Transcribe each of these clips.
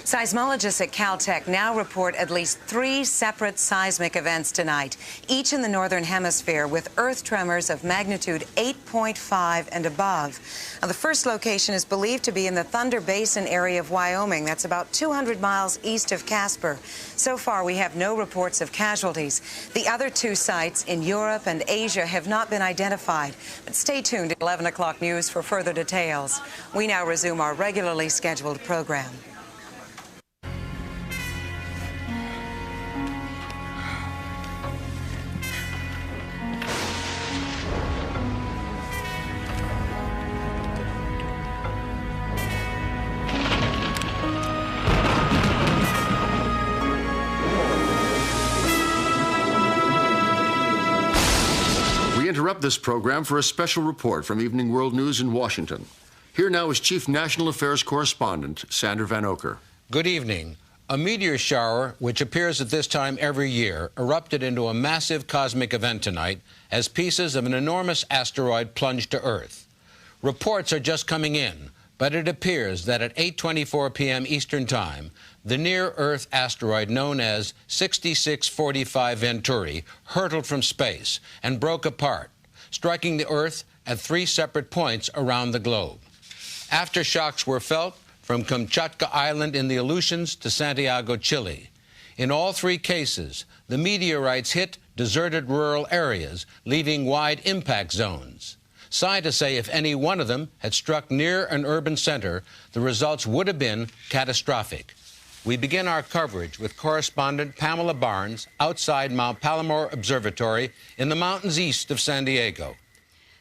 Seismologists at Caltech now report at least 3 separate seismic events tonight, each in the northern hemisphere, with earth tremors of magnitude 8.5 and above. Now, the first location is believed to be in the Thunder Basin area of Wyoming. That's about 200 miles east of Casper. So far, we have no reports of casualties. The other 2 sites in Europe and Asia have not been identified. But stay tuned at 11 o'clock news for further details. We now resume our regularly scheduled program. We interrupt this program for a special report from Evening World News in Washington. Here now is Chief National Affairs Correspondent Sander Van Oker. Good evening. A meteor shower, which appears at this time every year, erupted into a massive cosmic event tonight as pieces of an enormous asteroid plunged to Earth. Reports are just coming in, but it appears that at 8:24 p.m. Eastern Time, the near-Earth asteroid known as 6645 Venturi hurtled from space and broke apart, striking the Earth at 3 separate points around the globe. Aftershocks were felt from Kamchatka Island in the Aleutians to Santiago, Chile. In all 3 cases, the meteorites hit deserted rural areas, leaving wide impact zones. Scientists say if any one of them had struck near an urban center, the results would have been catastrophic. We begin our coverage with correspondent Pamela Barnes outside Mount Palomar Observatory in the mountains east of San Diego.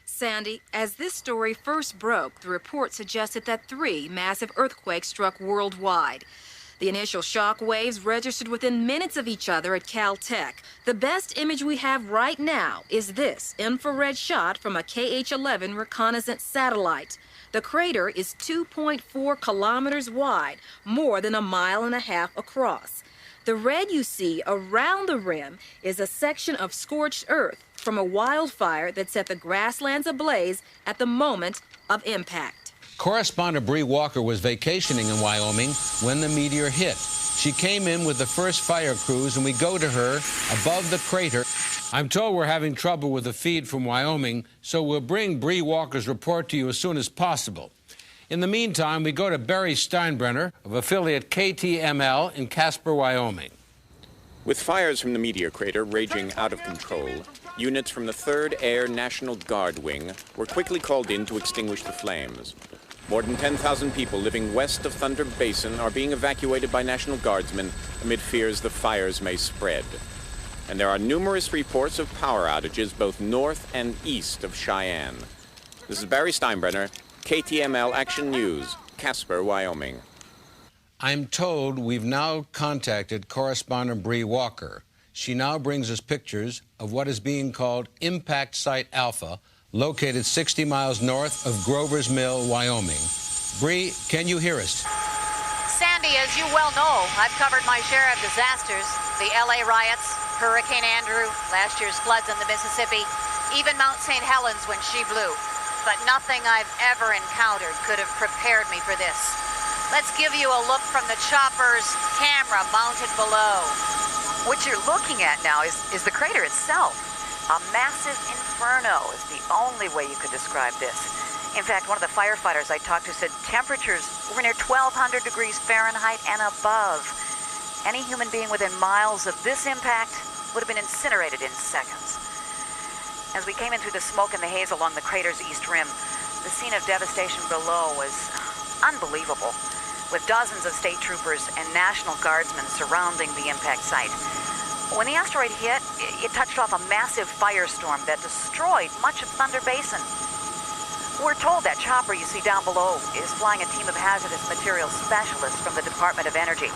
Sandy, as this story first broke, the report suggested that 3 massive earthquakes struck worldwide. The initial shock waves registered within minutes of each other at Caltech. The best image we have right now is this infrared shot from a KH-11 reconnaissance satellite. The crater is 2.4 kilometers wide, more than 1.5 miles across. The red you see around the rim is a section of scorched earth from a wildfire that set the grasslands ablaze at the moment of impact. Correspondent Bree Walker was vacationing in Wyoming when the meteor hit. She came in with the first fire crews, and we go to her above the crater. I'm told we're having trouble with the feed from Wyoming, so we'll bring Bree Walker's report to you as soon as possible. In the meantime, we go to Barry Steinbrenner of affiliate KTML in Casper, Wyoming. With fires from the meteor crater raging out of control, units from the 3rd Air National Guard Wing were quickly called in to extinguish the flames. More than 10,000 people living west of Thunder Basin are being evacuated by National Guardsmen amid fears the fires may spread. And there are numerous reports of power outages both north and east of Cheyenne. This is Barry Steinbrenner, KTML Action News, Casper, Wyoming. I'm told we've now contacted correspondent Bree Walker. She now brings us pictures of what is being called Impact Site Alpha, located 60 miles north of Grover's Mill, Wyoming. Bree, can you hear us? Sandy, as you well know, I've covered my share of disasters. The LA riots, Hurricane Andrew, last year's floods in the Mississippi, even Mount St. Helens when she blew. But nothing I've ever encountered could have prepared me for this. Let's give you a look from the chopper's camera mounted below. What you're looking at now is the crater itself. A massive inferno is the only way you could describe this. In fact, one of the firefighters I talked to said temperatures were near 1,200 degrees Fahrenheit and above. Any human being within miles of this impact would have been incinerated in seconds. As we came in through the smoke and the haze along the crater's east rim, the scene of devastation below was unbelievable, with dozens of state troopers and National Guardsmen surrounding the impact site. When the asteroid hit, it touched off a massive firestorm that destroyed much of Thunder Basin. We're told that chopper you see down below is flying a team of hazardous materials specialists from the Department of Energy.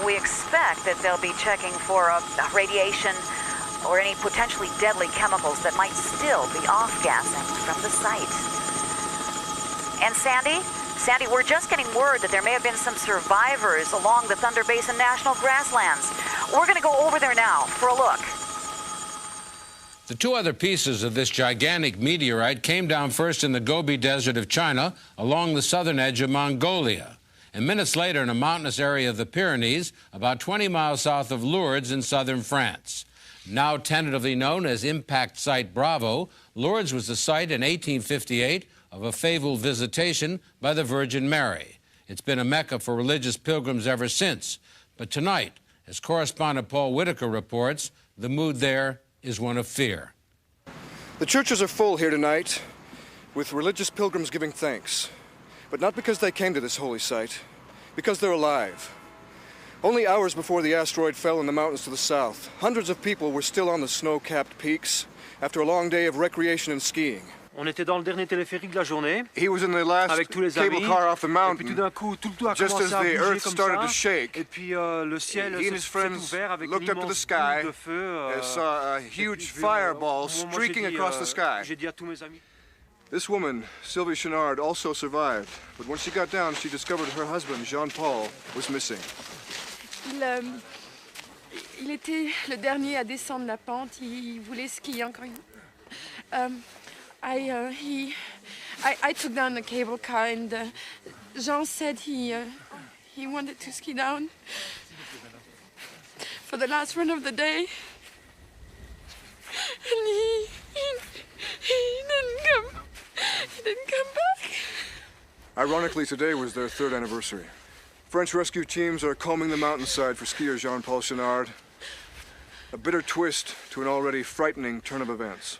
We expect that they'll be checking for radiation or any potentially deadly chemicals that might still be off-gassing from the site. And Sandy, we're just getting word that there may have been some survivors along the Thunder Basin National Grasslands. We're going to go over there now for a look. The 2 other pieces of this gigantic meteorite came down first in the Gobi Desert of China along the southern edge of Mongolia. and minutes later in a mountainous area of the Pyrenees, about 20 miles south of Lourdes in southern France. Now tentatively known as Impact Site Bravo, Lourdes was the site in 1858 of a fabled visitation by the Virgin Mary. It's been a mecca for religious pilgrims ever since. But tonight, as correspondent Paul Whitaker reports, the mood there is one of fear. The churches are full here tonight, with religious pilgrims giving thanks. But not because they came to this holy site, because they're alive. Only hours before the asteroid fell in the mountains to the south, hundreds of people were still on the snow-capped peaks after a long day of recreation and skiing. On était dans le dernier téléphérique de la journée. He was in the last avec tous les cable amis, car off the mountain, et puis tout d'un coup, tout a just as commencé à the bouger earth comme started ça, to shake. Et puis le ciel He and his s'est friends ouvert avec looked une up to the immense sky boule de feu. and saw a huge fireball streaking across the sky. J'ai dit à tous mes amis. This woman, Sylvie Chenard, also survived, but when she got down, she discovered her husband, Jean-Paul, was missing. Il était le dernier à descendre la pente. Il voulait skier encore une. I took down the cable car, and Jean said he wanted to ski down for the last run of the day, and he didn't come back. Ironically, today was their 3rd anniversary. French rescue teams are combing the mountainside for skier Jean-Paul Chenard. A bitter twist to an already frightening turn of events.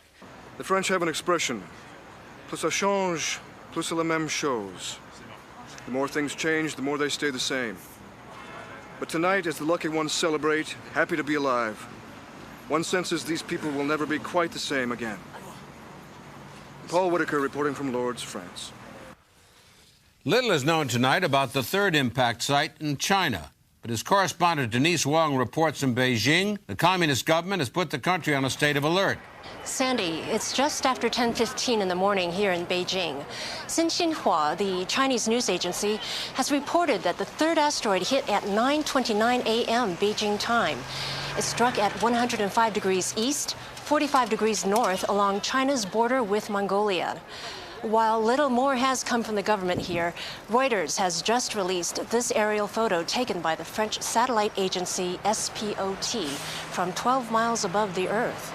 The French have an expression, plus ça change, plus c'est la même chose. The more things change, the more they stay the same. But tonight, as the lucky ones celebrate, happy to be alive, one senses these people will never be quite the same again. Paul Whitaker reporting from Lourdes, France. Little is known tonight about the 3rd impact site in China. But as correspondent Denise Wong reports from Beijing, the communist government has put the country on a state of alert. Sandy, it's just after 10:15 in the morning here in Beijing. Xinhua, the Chinese news agency, has reported that the 3rd asteroid hit at 9:29 a.m. Beijing time. It struck at 105 degrees east, 45 degrees north along China's border with Mongolia. While little more has come from the government here, Reuters has just released this aerial photo taken by the French satellite agency SPOT from 12 miles above the Earth.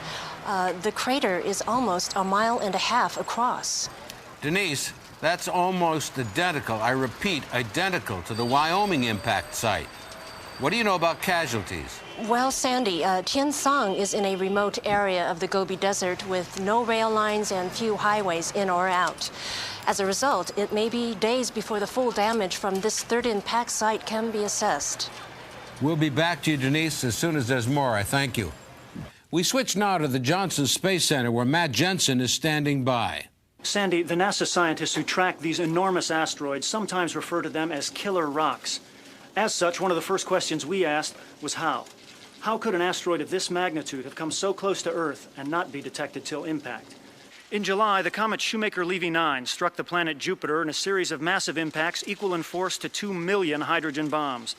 The crater is almost a mile and a half across. Denise, that's almost identical, I repeat, identical to the Wyoming impact site. What do you know about casualties? Well, Sandy, Tiansang is in a remote area of the Gobi Desert with no rail lines and few highways in or out. As a result, it may be days before the full damage from this 3rd impact site can be assessed. We'll be back to you, Denise, as soon as there's more. I thank you. We switch now to the Johnson Space Center, where Matt Jensen is standing by. Sandy, the NASA scientists who track these enormous asteroids sometimes refer to them as killer rocks. As such, one of the first questions we asked was how. How could an asteroid of this magnitude have come so close to Earth and not be detected till impact? In July, the comet Shoemaker-Levy 9 struck the planet Jupiter in a series of massive impacts equal in force to 2 million hydrogen bombs.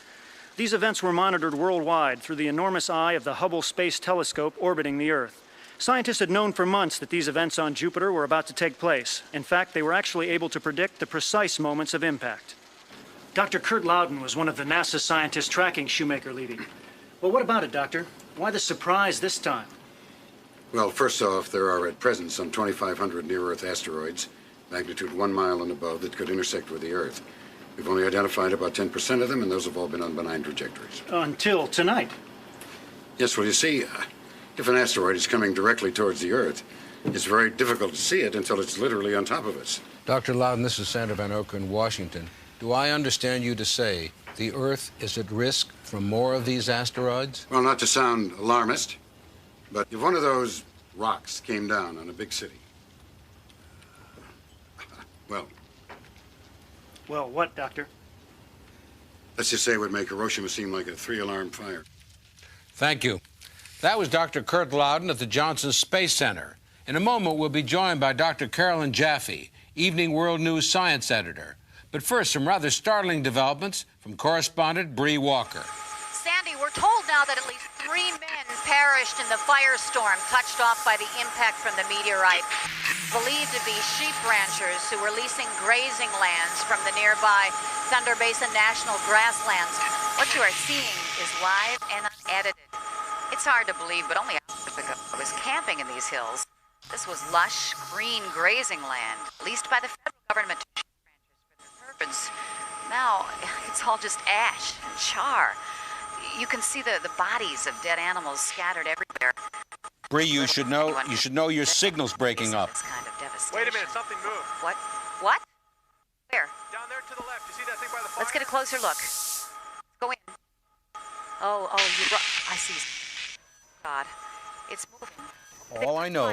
These events were monitored worldwide through the enormous eye of the Hubble Space Telescope orbiting the Earth. Scientists had known for months that these events on Jupiter were about to take place. In fact, they were actually able to predict the precise moments of impact. Dr. Kurt Loudon was one of the NASA scientists tracking Shoemaker-Levy. Well, what about it, Doctor? Why the surprise this time? Well, first off, there are at present some 2,500 near-Earth asteroids, magnitude 1 mile and above, that could intersect with the Earth. We've only identified about 10% of them, and those have all been on benign trajectories. Until tonight. Yes, well, you see, if an asteroid is coming directly towards the Earth, it's very difficult to see it until it's literally on top of us. Dr. Loudon, this is Sandra Van Oker in Washington. Do I understand you to say the Earth is at risk from more of these asteroids? Well, not to sound alarmist, but if one of those rocks came down on a big city, well... Well, what, Doctor? Let's just say it would make Hiroshima seem like a 3-alarm fire. Thank you. That was Dr. Kurt Loudon at the Johnson Space Center. In a moment, we'll be joined by Dr. Carolyn Jaffe, Evening World News science editor. But first, some rather startling developments from correspondent Bree Walker. Sandy, we're told now that at least 3 men perished in the firestorm touched off by the impact from the meteorite. believed to be sheep ranchers who were leasing grazing lands from the nearby Thunder Basin National Grasslands. What you are seeing is live and unedited. It's hard to believe, but only hours ago I was camping in these hills. This was lush, green grazing land leased by the federal government to sheep ranchers for their herds. Now, it's all just ash and char. You can see the bodies of dead animals scattered everywhere. Bree, you should know your signal's breaking up. Wait a minute, something moved. What? What? Where? Down there to the left. You see that thing by the fire? Let's get a closer look. Go in. Oh, you brought... I see. God, it's moving. All I know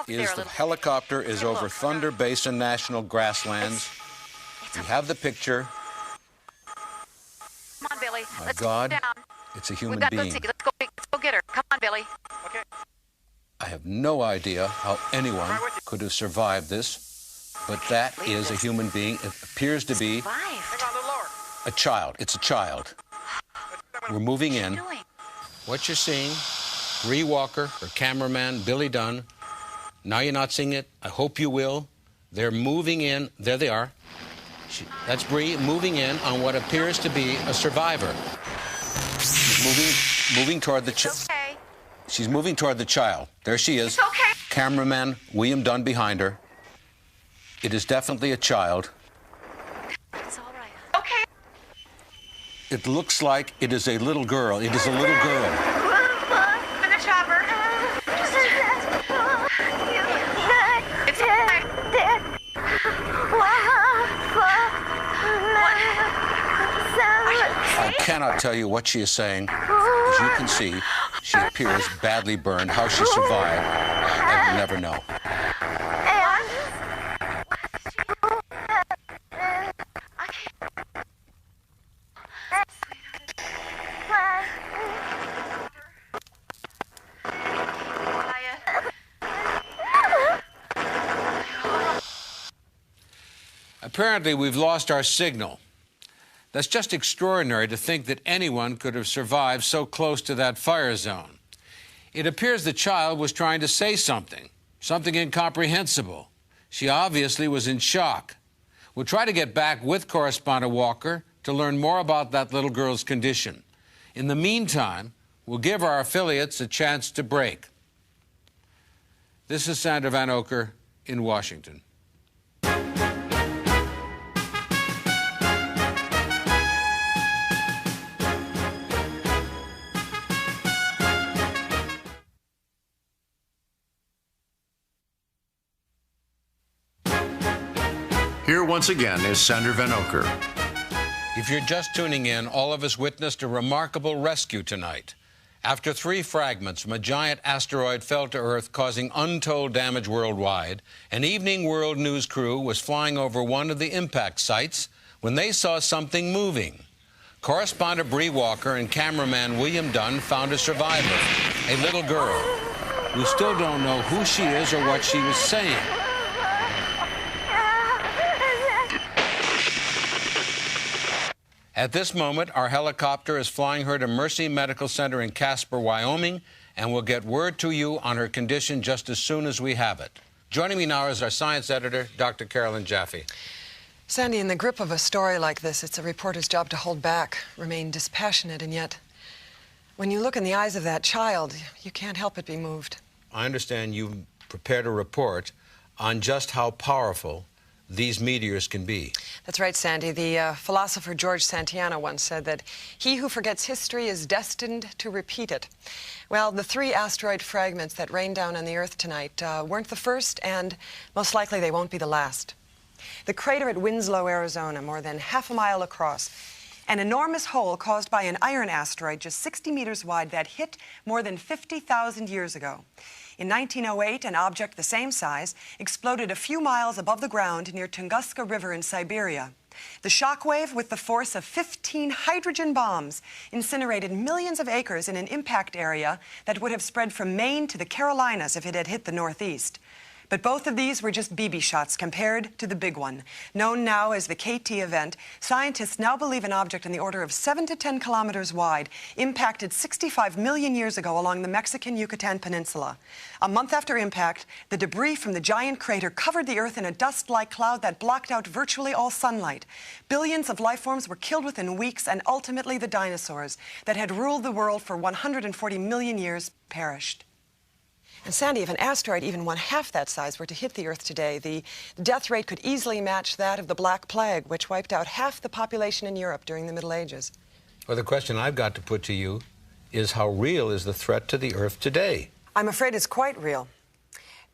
is the helicopter is over Thunder Basin National Grasslands. We have the picture. Come on, Billy. My Let's God, go down. it's a human We've got being. Let's go get her. Come on, Billy. Okay. I have no idea how anyone could have survived this, but that is a human being. It appears to be a child. It's a child. We're moving in. What you're seeing, Bree Walker, her cameraman, Billy Dunn. Now you're not seeing it. I hope you will. They're moving in. There they are. That's Bree moving in on what appears to be a survivor. She's moving toward the child. Okay. She's moving toward the child. There she is. It's okay. Cameraman William Dunn behind her. It is definitely a child. It's all right. Okay. It looks like it is a little girl. It is a little girl. In the chopper. It's okay. I cannot tell you what she is saying. As you can see, she appears badly burned. How she survived, I will never know. Apparently, we've lost our signal. That's just extraordinary to think that anyone could have survived so close to that fire zone. It appears the child was trying to say something incomprehensible. She obviously was in shock. We'll try to get back with correspondent Walker to learn more about that little girl's condition. In the meantime, we'll give our affiliates a chance to break. This is Sander Van Oker in Washington. Here once again is Sander Van Oker. If you're just tuning in, all of us witnessed a remarkable rescue tonight. After 3 fragments from a giant asteroid fell to Earth, causing untold damage worldwide, an Evening World News crew was flying over one of the impact sites when they saw something moving. Correspondent Bree Walker and cameraman William Dunn found a survivor, a little girl. We still don't know who she is or what she was saying. At this moment, our helicopter is flying her to Mercy Medical Center in Casper, Wyoming, and we'll get word to you on her condition just as soon as we have it. Joining me now is our science editor, Dr. Carolyn Jaffe. Sandy, in the grip of a story like this, it's a reporter's job to hold back, remain dispassionate, and yet, when you look in the eyes of that child, you can't help but be moved. I understand you prepared a report on just how powerful these meteors can be. That's right, Sandy. The philosopher George Santayana once said that he who forgets history is destined to repeat it. Well, the 3 asteroid fragments that rained down on the Earth tonight weren't the first, and most likely they won't be the last. The crater at Winslow, Arizona, more than half a mile across, an enormous hole caused by an iron asteroid just 60 meters wide that hit more than 50,000 years ago. In 1908, an object the same size exploded a few miles above the ground near Tunguska River in Siberia. The shockwave, with the force of 15 hydrogen bombs, incinerated millions of acres in an impact area that would have spread from Maine to the Carolinas if it had hit the Northeast. But both of these were just BB shots compared to the big one. Known now as the KT event, scientists now believe an object in the order of 7 to 10 kilometers wide impacted 65 million years ago along the Mexican Yucatan Peninsula. A month after impact, the debris from the giant crater covered the Earth in a dust-like cloud that blocked out virtually all sunlight. Billions of life forms were killed within weeks, and ultimately the dinosaurs that had ruled the world for 140 million years perished. And Sandy, if an asteroid even one half that size were to hit the Earth today, the death rate could easily match that of the Black Plague, which wiped out half the population in Europe during the Middle Ages. Well, the question I've got to put to you is, how real is the threat to the Earth today? I'm afraid it's quite real.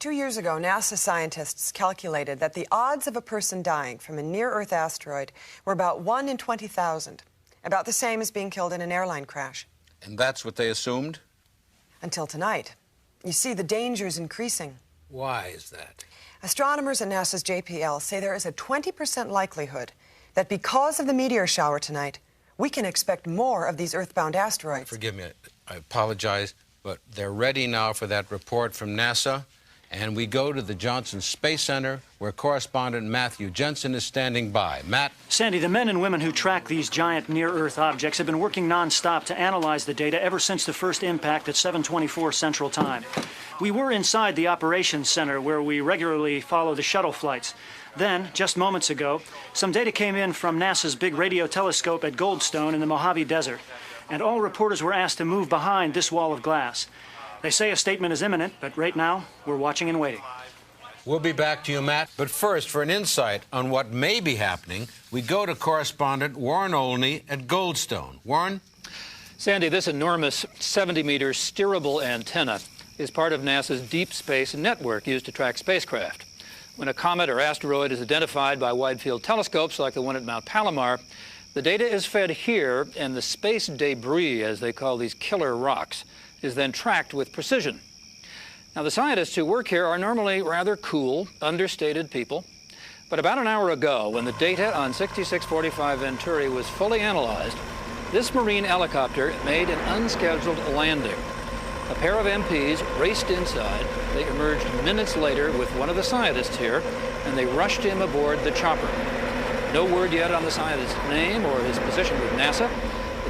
2 years ago, NASA scientists calculated that the odds of a person dying from a near-Earth asteroid were about 1 in 20,000, about the same as being killed in an airline crash. And that's what they assumed? Until tonight. You see, the danger's increasing. Why is that? Astronomers at NASA's JPL say there is a 20% likelihood that because of the meteor shower tonight, we can expect more of these Earthbound asteroids. Forgive me, I apologize, but they're ready now for that report from NASA. And we go to the Johnson Space Center, where correspondent Matthew Jensen is standing by. Matt? Sandy, the men and women who track these giant near-Earth objects have been working non-stop to analyze the data ever since the first impact at 7:24 Central Time. We were inside the operations center, where we regularly follow the shuttle flights. Then, just moments ago, some data came in from NASA's big radio telescope at Goldstone in the Mojave Desert, and all reporters were asked to move behind this wall of glass. They say a statement is imminent, but right now, we're watching and waiting. We'll be back to you, Matt. But first, for an insight on what may be happening, we go to correspondent Warren Olney at Goldstone. Warren? Sandy, this enormous 70-meter steerable antenna is part of NASA's Deep Space Network used to track spacecraft. When a comet or asteroid is identified by wide-field telescopes like the one at Mount Palomar, the data is fed here, and the space debris, as they call these killer rocks, is then tracked with precision. Now, the scientists who work here are normally rather cool, understated people. But about an hour ago, when the data on 6645 Venturi was fully analyzed, this marine helicopter made an unscheduled landing. A pair of MPs raced inside. They emerged minutes later with one of the scientists here, and they rushed him aboard the chopper. No word yet on the scientist's name or his position with NASA.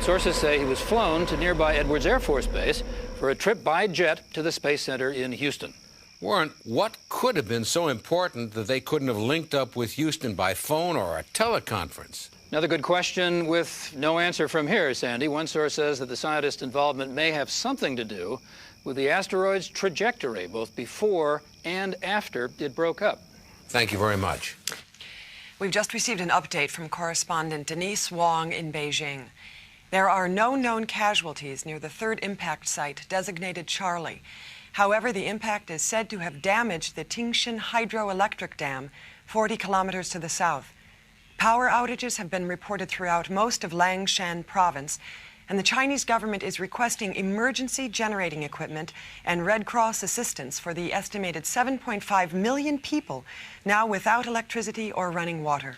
Sources say he was flown to nearby Edwards Air Force Base for a trip by jet to the Space Center in Houston. Warren, what could have been so important that they couldn't have linked up with Houston by phone or a teleconference? Another good question with no answer from here, Sandy. One source says that the scientist's involvement may have something to do with the asteroid's trajectory, both before and after it broke up. Thank you very much. We've just received an update from correspondent Denise Wong in Beijing. There are no known casualties near the third impact site, designated Charlie. However, the impact is said to have damaged the Tingshin hydroelectric dam, 40 kilometers to the south. Power outages have been reported throughout most of Langshan province, and the Chinese government is requesting emergency generating equipment and Red Cross assistance for the estimated 7.5 million people now without electricity or running water.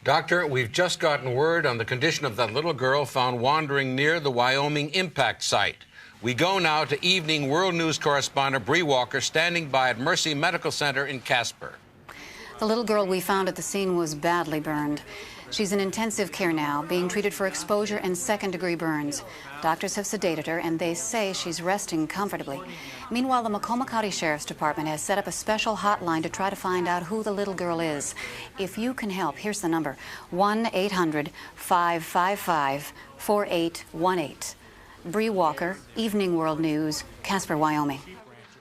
Doctor, we've just gotten word on the condition of that little girl found wandering near the Wyoming impact site. We go now to Evening World News correspondent Bree Walker, standing by at Mercy Medical Center in Casper. The little girl we found at the scene was badly burned. She's in intensive care now, being treated for exposure and second-degree burns. Doctors have sedated her, and they say she's resting comfortably. Meanwhile, the Macomb County Sheriff's Department has set up a special hotline to try to find out who the little girl is. If you can help, here's the number, 1-800-555-4818. Bree Walker, Evening World News, Casper, Wyoming.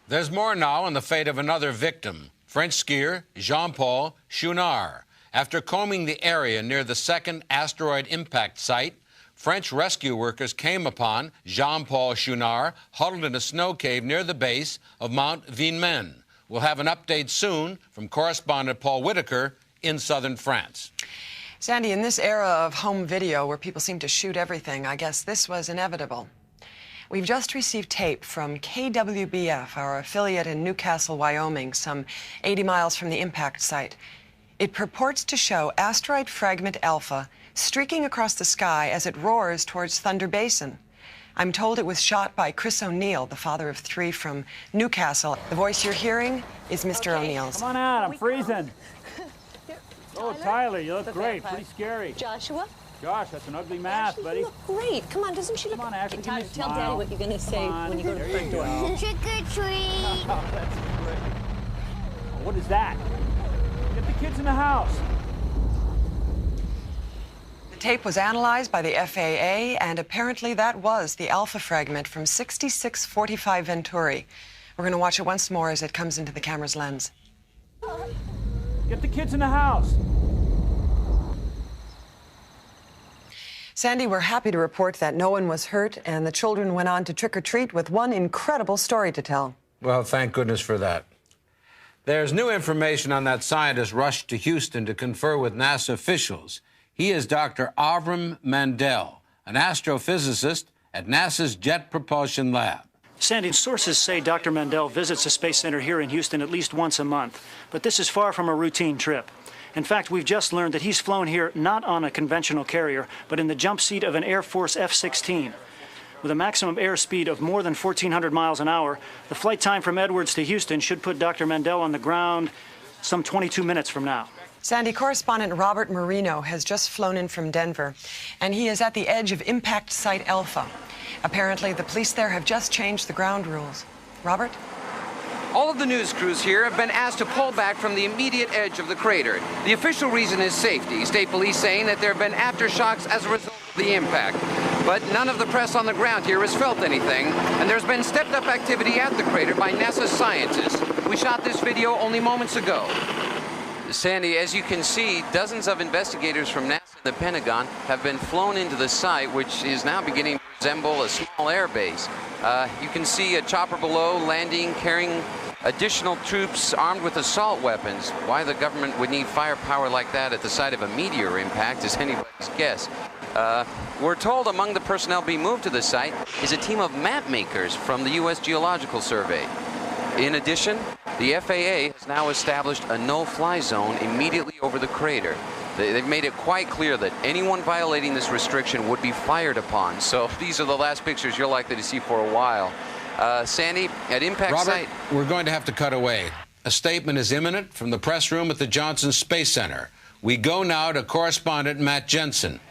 There's more now on the fate of another victim, French skier Jean-Paul Chouinard. After combing the area near the second asteroid impact site, French rescue workers came upon Jean-Paul Chouinard huddled in a snow cave near the base of Mount Vinmen. We'll have an update soon from correspondent Paul Whitaker in southern France. Sandy, in this era of home video where people seem to shoot everything, I guess this was inevitable. We've just received tape from KWBF, our affiliate in Newcastle, Wyoming, some 80 miles from the impact site. It purports to show asteroid fragment Alpha streaking across the sky as it roars towards Thunder Basin. I'm told it was shot by Chris O'Neill, the father of 3 from Newcastle. The voice you're hearing is Mr. O'Neill's. Come on out, I'm freezing. Oh, Tyler, you look great. Pretty scary. Joshua? Josh, that's an ugly mask, buddy. You look great. Come on, doesn't she look... Come on, Ashley, give me a Tell smile. Daddy what you're going to say when you go to the front door. Trick or treat. Oh, that's great. Oh, what is that? Get the kids in the house. The tape was analyzed by the FAA, and apparently that was the alpha fragment from 6645 Venturi. We're going to watch it once more as it comes into the camera's lens. Get the kids in the house. Sandy, we're happy to report that no one was hurt, and the children went on to trick-or-treat with one incredible story to tell. Well, thank goodness for that. There's new information on that scientist rushed to Houston to confer with NASA officials. He is Dr. Avram Mandel, an astrophysicist at NASA's Jet Propulsion Lab. Sandy, sources say Dr. Mandel visits the Space Center here in Houston at least once a month, but this is far from a routine trip. In fact, we've just learned that he's flown here not on a conventional carrier, but in the jump seat of an Air Force F-16. With a maximum airspeed of more than 1,400 miles an hour, the flight time from Edwards to Houston should put Dr. Mandel on the ground some 22 minutes from now. Sandy, correspondent Robert Marino has just flown in from Denver, and he is at the edge of Impact Site Alpha. Apparently, the police there have just changed the ground rules. Robert? All of the news crews here have been asked to pull back from the immediate edge of the crater. The official reason is safety. State police saying that there have been aftershocks as a result of the impact. But none of the press on the ground here has felt anything, and there's been stepped-up activity at the crater by NASA scientists. We shot this video only moments ago. Sandy, as you can see, dozens of investigators from NASA and the Pentagon have been flown into the site, which is now beginning to resemble a small air base. You can see a chopper below landing, carrying additional troops armed with assault weapons. Why the government would need firepower like that at the site of a meteor impact is anybody's guess. We're told among the personnel being moved to the site is a team of map makers from the U.S. Geological Survey. In addition, the FAA has now established a no-fly zone immediately over the crater. They've made it quite clear that anyone violating this restriction would be fired upon. So these are the last pictures you're likely to see for a while. Sandy, at Impact Robert, Site... we're going to have to cut away. A statement is imminent from the press room at the Johnson Space Center. We go now to correspondent Matt Jensen.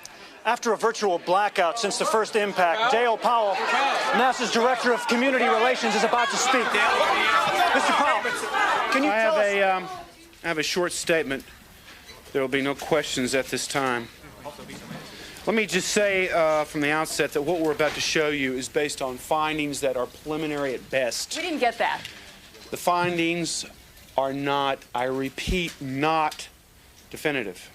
After a virtual blackout since the first impact, Dale Powell, NASA's Director of Community Relations, is about to speak. Mr. Powell, can you tell us... I have a short statement. There will be no questions at this time. Let me just say from the outset that what we're about to show you is based on findings that are preliminary at best. We didn't get that. The findings are not, I repeat, not definitive.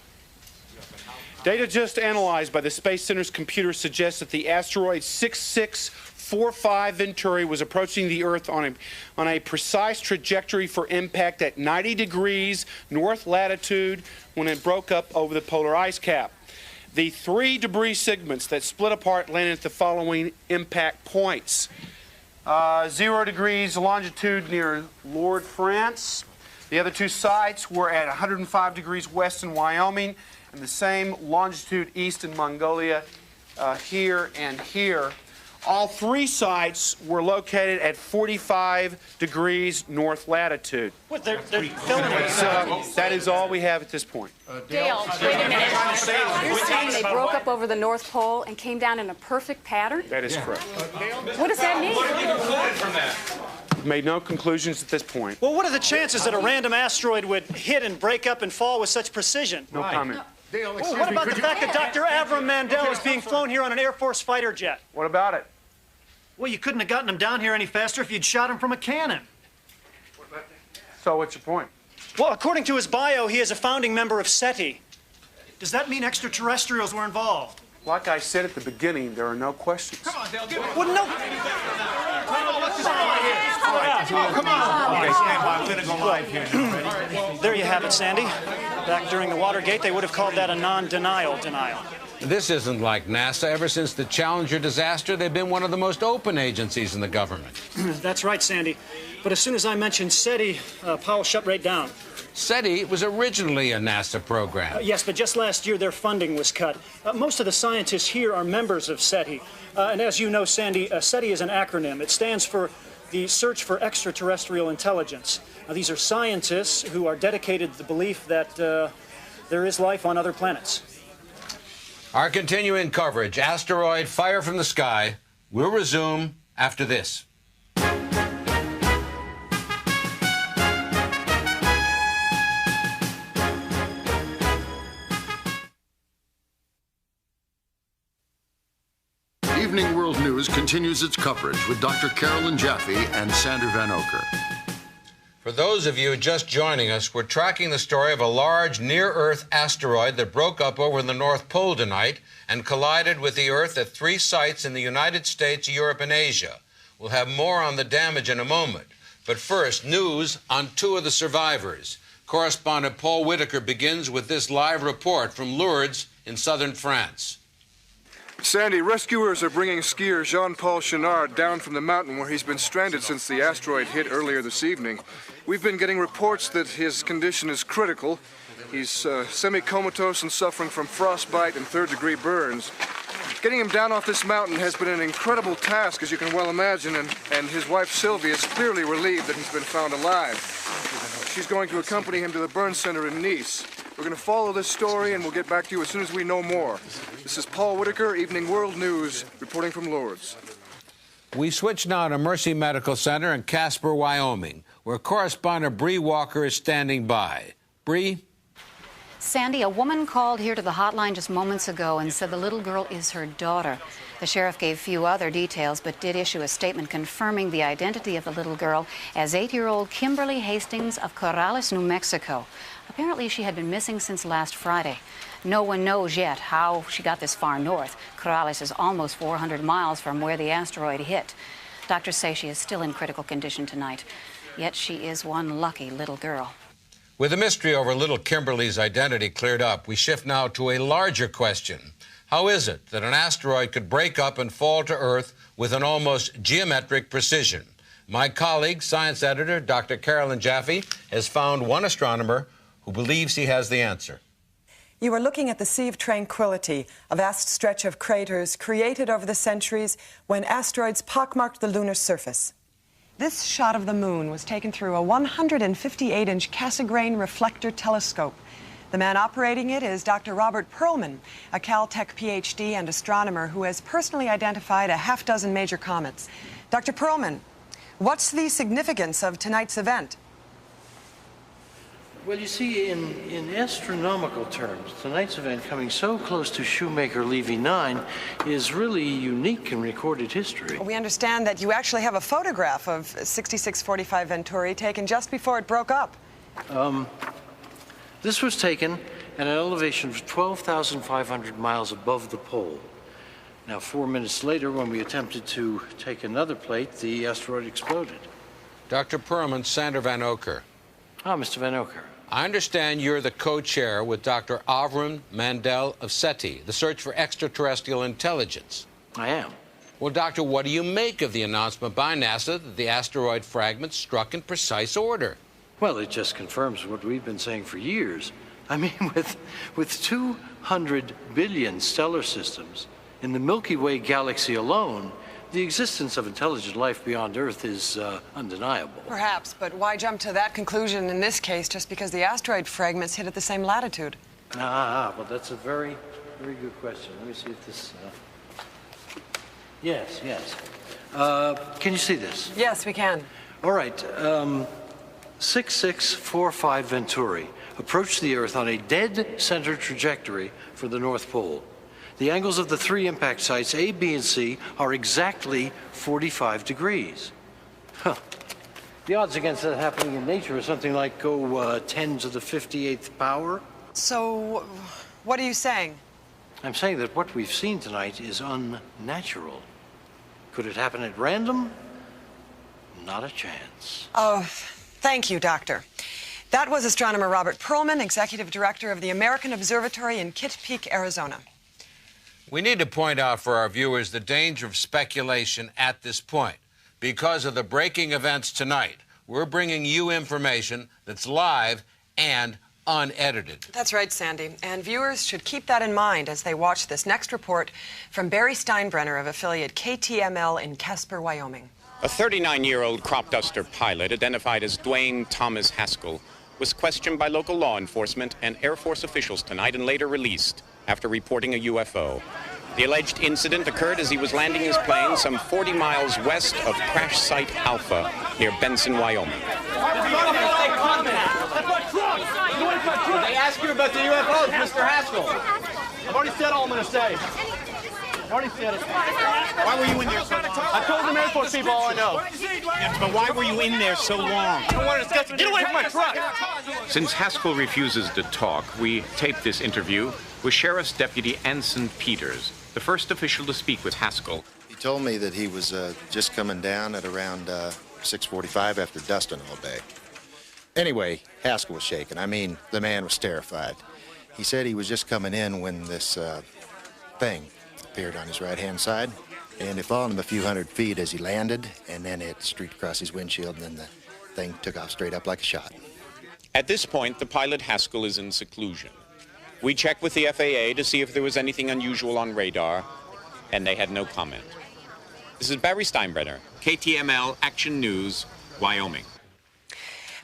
Data just analyzed by the Space Center's computer suggests that the asteroid 6645 Venturi was approaching the Earth on a precise trajectory for impact at 90 degrees north latitude when it broke up over the polar ice cap. The 3 debris segments that split apart landed at the following impact points. 0 degrees longitude near Lord, France. The other 2 sites were at 105 degrees west in Wyoming, and the same longitude east in Mongolia, here and here. All 3 sites were located at 45 degrees north latitude. What, they're filling it. That is all we have at this point. Dale, wait a minute. You're saying they broke up over the North Pole and came down in a perfect pattern? That is correct. What does that mean? We've made no conclusions at this point. Well, what are the chances that a random asteroid would hit and break up and fall with such precision? No comment. Well, what about the fact that Dr. Avram Mandel is being flown here on an Air Force fighter jet? What about it? Well, you couldn't have gotten him down here any faster if you'd shot him from a cannon. So what's your point? Well, according to his bio, he is a founding member of SETI. Does that mean extraterrestrials were involved? Like I said at the beginning, there are no questions. Come on, Dale, give it. Well, no. Come on. Okay, stand by. I'm going to go live here. Ready? There you have it, Sandy. Back during the Watergate, they would have called that a non-denial denial. This isn't like NASA. Ever since the Challenger disaster, they've been one of the most open agencies in the government. That's right, Sandy. But as soon as I mentioned SETI, Powell shut right down. SETI was originally a NASA program. Yes, but just last year their funding was cut. Most of the scientists here are members of SETI. And as you know, Sandy, SETI is an acronym. It stands for the Search for Extraterrestrial Intelligence. Now, these are scientists who are dedicated to the belief that there is life on other planets. Our continuing coverage, Asteroid Fire from the Sky, will resume after this. Evening World News continues its coverage with Dr. Carolyn Jaffe and Sander Van Oker. For those of you just joining us, we're tracking the story of a large near-Earth asteroid that broke up over the North Pole tonight and collided with the Earth at 3 sites in the United States, Europe, and Asia. We'll have more on the damage in a moment. But first, news on 2 of the survivors. Correspondent Paul Whitaker begins with this live report from Lourdes in southern France. Sandy, rescuers are bringing skier Jean-Paul Chenard down from the mountain where he's been stranded since the asteroid hit earlier this evening. We've been getting reports that his condition is critical. He's semi-comatose and suffering from frostbite and third-degree burns. Getting him down off this mountain has been an incredible task, as you can well imagine, and his wife Sylvie is clearly relieved that he's been found alive. She's going to accompany him to the burn center in Nice. We're going to follow this story, and we'll get back to you as soon as we know more. This is Paul Whitaker, Evening World News, reporting from Lourdes. We switch now to Mercy Medical Center in Casper, Wyoming, where correspondent Bree Walker is standing by. Bree? Sandy, a woman called here to the hotline just moments ago and said the little girl is her daughter. The sheriff gave few other details, but did issue a statement confirming the identity of the little girl as 8-year-old Kimberly Hastings of Corrales, New Mexico. Apparently, she had been missing since last Friday. No one knows yet how she got this far north. Corrales is almost 400 miles from where the asteroid hit. Doctors say she is still in critical condition tonight, yet she is one lucky little girl. With the mystery over little Kimberly's identity cleared up, we shift now to a larger question. How is it that an asteroid could break up and fall to Earth with an almost geometric precision? My colleague, science editor Dr. Carolyn Jaffe, has found one astronomer who believes he has the answer. You are looking at the Sea of Tranquility, a vast stretch of craters created over the centuries when asteroids pockmarked the lunar surface. This shot of the moon was taken through a 158-inch Cassegrain reflector telescope. The man operating it is Dr. Robert Pearlman, a Caltech PhD and astronomer who has personally identified a half-dozen major comets. Dr. Pearlman, what's the significance of tonight's event? Well, you see, in astronomical terms, tonight's event coming so close to Shoemaker Levy 9 is really unique in recorded history. We understand that you actually have a photograph of 6645 Venturi taken just before it broke up. This was taken at an elevation of 12,500 miles above the pole. Now, 4 minutes later, when we attempted to take another plate, the asteroid exploded. Dr. Pearlman, Sander Van Oker. Ah, Mr. Van Oker. I understand you're the co-chair with Dr. Avram Mandel of SETI, the Search for Extraterrestrial Intelligence. I am. Well, Doctor, what do you make of the announcement by NASA that the asteroid fragment struck in precise order? Well, it just confirms what we've been saying for years. I mean, with 200 billion stellar systems in the Milky Way galaxy alone, the existence of intelligent life beyond Earth is undeniable. Perhaps, but why jump to that conclusion in this case just because the asteroid fragments hit at the same latitude? Well, that's a very, very good question. Let me see if this... Yes. Can you see this? Yes, we can. All right. 6645 Venturi approached the Earth on a dead-center trajectory for the North Pole. The angles of the 3 impact sites, A, B, and C, are exactly 45 degrees. Huh. The odds against that happening in nature are something like, 10 to the 58th power. So, what are you saying? I'm saying that what we've seen tonight is unnatural. Could it happen at random? Not a chance. Oh, thank you, Doctor. That was astronomer Robert Pearlman, Executive Director of the American Observatory in Kitt Peak, Arizona. We need to point out for our viewers the danger of speculation at this point. Because of the breaking events tonight, we're bringing you information that's live and unedited. That's right, Sandy. And viewers should keep that in mind as they watch this next report from Barry Steinbrenner of affiliate KTML in Casper, Wyoming. A 39-year-old crop duster pilot identified as Dwayne Thomas Haskell was questioned by local law enforcement and Air Force officials tonight and later released after reporting a UFO. The alleged incident occurred as he was landing his plane some 40 miles west of Crash Site Alpha near Benson, Wyoming. They ask you about the UFOs, Mr. Haskell. I've already said all I'm going to say. I've already said it. Why were you in there so long? I told them Air Force people all I know. Yeah, but why were you in there so long? I don't want to discuss it. Get away from my truck! Since Haskell refuses to talk, we taped this interview with Sheriff's Deputy Anson Peters, the first official to speak with Haskell. He told me that he was just coming down at around 6:45 after dusting all day. Anyway, Haskell was shaken. I mean, the man was terrified. He said he was just coming in when this thing appeared on his right-hand side, and it followed him a few hundred feet as he landed, and then it streaked across his windshield, and then the thing took off straight up like a shot. At this point, the pilot Haskell is in seclusion. We checked with the FAA to see if there was anything unusual on radar, and they had no comment. This is Barry Steinbrenner, KTML Action News, Wyoming.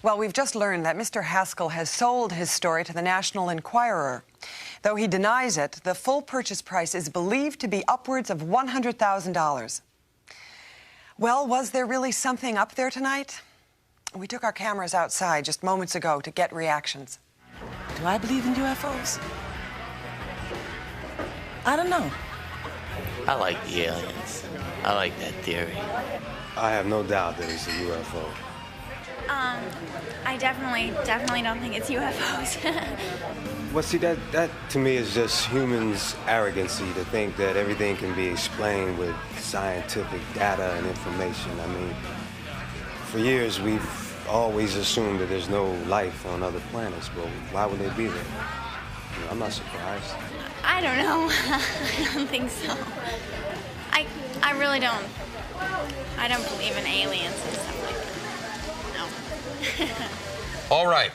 Well, we've just learned that Mr. Haskell has sold his story to the National Enquirer. Though he denies it, the full purchase price is believed to be upwards of $100,000. Well, was there really something up there tonight? We took our cameras outside just moments ago to get reactions. Do I believe in UFOs? I don't know. I like the aliens. I like that theory. I have no doubt that it's a UFO. I definitely don't think it's UFOs. Well, see, that to me is just humans' arrogancy to think that everything can be explained with scientific data and information. I mean, for years we've always assumed that there's no life on other planets, but why would they be there? You know, I'm not surprised. I don't know. I don't think so. I really don't. I don't believe in aliens and stuff like that. All right.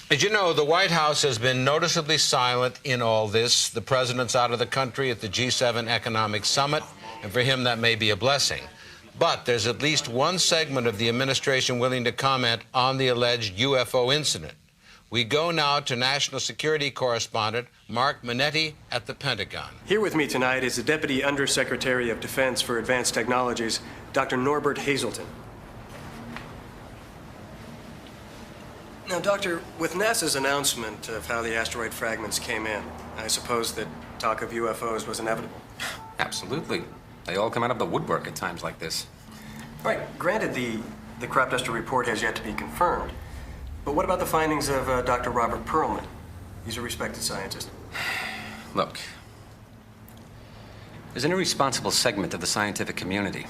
As you know, the White House has been noticeably silent in all this. The president's out of the country at the G7 Economic Summit, and for him that may be a blessing. But there's at least one segment of the administration willing to comment on the alleged UFO incident. We go now to National Security Correspondent Mark Manetti at the Pentagon. Here with me tonight is the Deputy Undersecretary of Defense for Advanced Technologies, Dr. Norbert Hazelton. Now, Doctor, with NASA's announcement of how the asteroid fragments came in, I suppose that talk of UFOs was inevitable. Absolutely. They all come out of the woodwork at times like this. Right. Granted, the crop duster report has yet to be confirmed. But what about the findings of Dr. Robert Pearlman? He's a respected scientist. Look, there's an irresponsible segment of the scientific community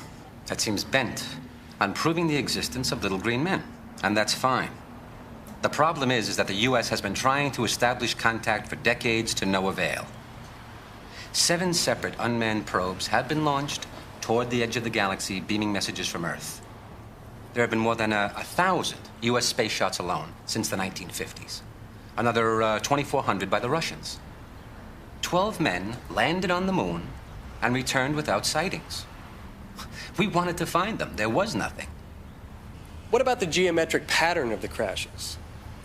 that seems bent on proving the existence of little green men, and that's fine. The problem is that the U.S. has been trying to establish contact for decades to no avail. 7 separate unmanned probes have been launched toward the edge of the galaxy, beaming messages from Earth. There have been more than 1,000 U.S. space shots alone since the 1950s. Another 2,400 by the Russians. 12 men landed on the moon and returned without sightings. We wanted to find them. There was nothing. What about the geometric pattern of the crashes?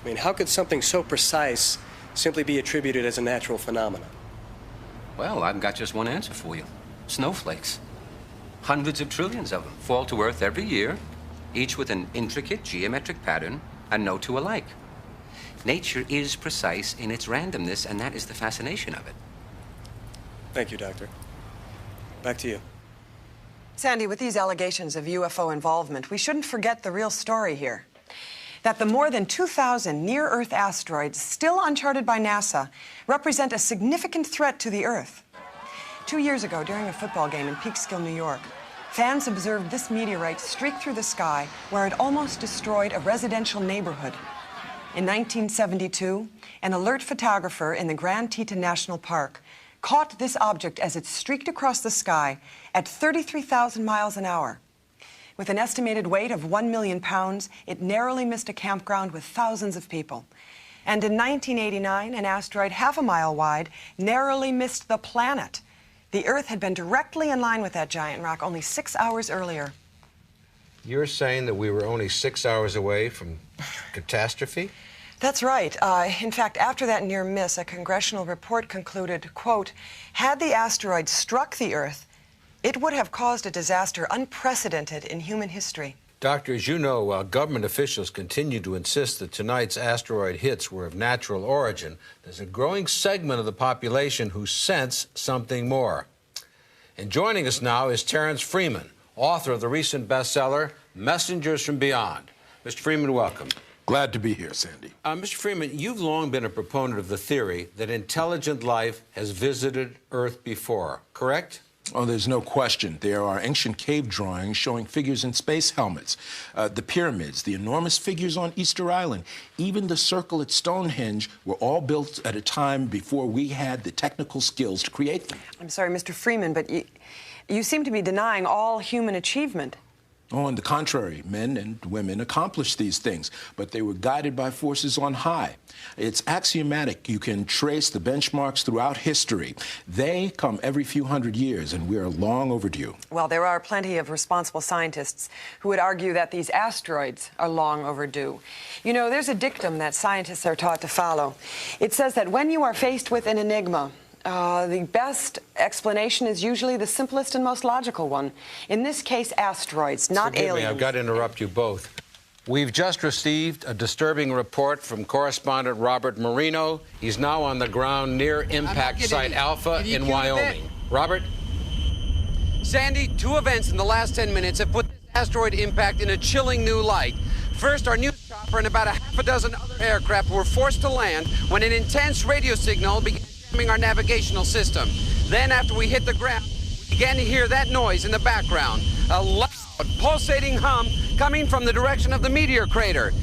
I mean, how could something so precise simply be attributed as a natural phenomenon? Well, I've got just one answer for you. Snowflakes. Hundreds of trillions of them fall to Earth every year, each with an intricate geometric pattern and no two alike. Nature is precise in its randomness, and that is the fascination of it. Thank you, Doctor. Back to you. Sandy, with these allegations of UFO involvement, we shouldn't forget the real story here. That the more than 2,000 near-Earth asteroids still uncharted by NASA represent a significant threat to the Earth. 2 years ago, during a football game in Peekskill, New York, Fans observed this meteorite streak through the sky where it almost destroyed a residential neighborhood. In 1972, an alert photographer in the Grand Teton National Park caught this object as it streaked across the sky at 33,000 miles an hour. With an estimated weight of 1 million pounds, it narrowly missed a campground with thousands of people. And in 1989, an asteroid half a mile wide narrowly missed the planet. The Earth had been directly in line with that giant rock only 6 hours earlier. You're saying that we were only 6 hours away from catastrophe? That's right. In fact, after that near miss, a congressional report concluded, quote, had the asteroid struck the Earth, it would have caused a disaster unprecedented in human history. Doctor, as you know, while government officials continue to insist that tonight's asteroid hits were of natural origin, there's a growing segment of the population who sense something more. And joining us now is Terrence Freeman, author of the recent bestseller, Messengers from Beyond. Mr. Freeman, welcome. Glad to be here, Sandy. Mr. Freeman, you've long been a proponent of the theory that intelligent life has visited Earth before, correct? Oh, there's no question. There are ancient cave drawings showing figures in space helmets, the pyramids, the enormous figures on Easter Island, even the circle at Stonehenge were all built at a time before we had the technical skills to create them. I'm sorry, Mr. Freeman, but you seem to be denying all human achievement. Oh, on the contrary, men and women accomplished these things, but they were guided by forces on high. It's axiomatic. You can trace the benchmarks throughout history. They come every few hundred years, and we're long overdue. Well, there are plenty of responsible scientists who would argue that these asteroids are long overdue. You know, there's a dictum that scientists are taught to follow. It says that when you are faced with an enigma, the best explanation is usually the simplest and most logical one. In this case, asteroids, not aliens. Forgive me, I've got to interrupt you both. We've just received a disturbing report from correspondent Robert Marino. He's now on the ground near impact site Alpha in Wyoming. Robert? Sandy, two events in the last 10 minutes have put this asteroid impact in a chilling new light. First, our news chopper and about a half a dozen other aircraft were forced to land when an intense radio signal began our navigational system. Then, after we hit the ground, we began to hear that noise in the background, a loud, pulsating hum coming from the direction of the meteor crater.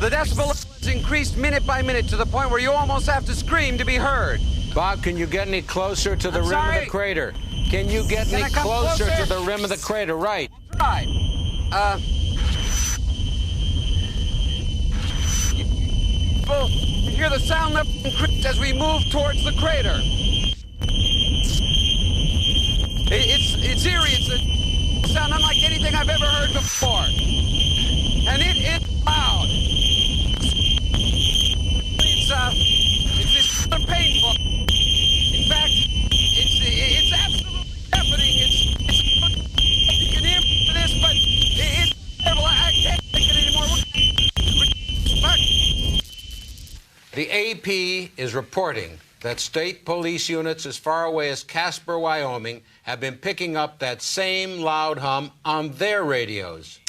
The decibel levels increased minute by minute to the point where you almost have to scream to be heard. Bob, can you get any closer to the rim of the crater? Can you get any closer to the rim of the crater? Right. Right. You hear the sound of increase as we move towards the crater. It's eerie. It's a sound unlike anything I've ever heard before. And it's loud. It's painful. In fact, it's absolutely deafening. You can hear this, but it's terrible. I can't take it anymore. The AP is reporting that state police units as far away as Casper, Wyoming, have been picking up that same loud hum on their radios.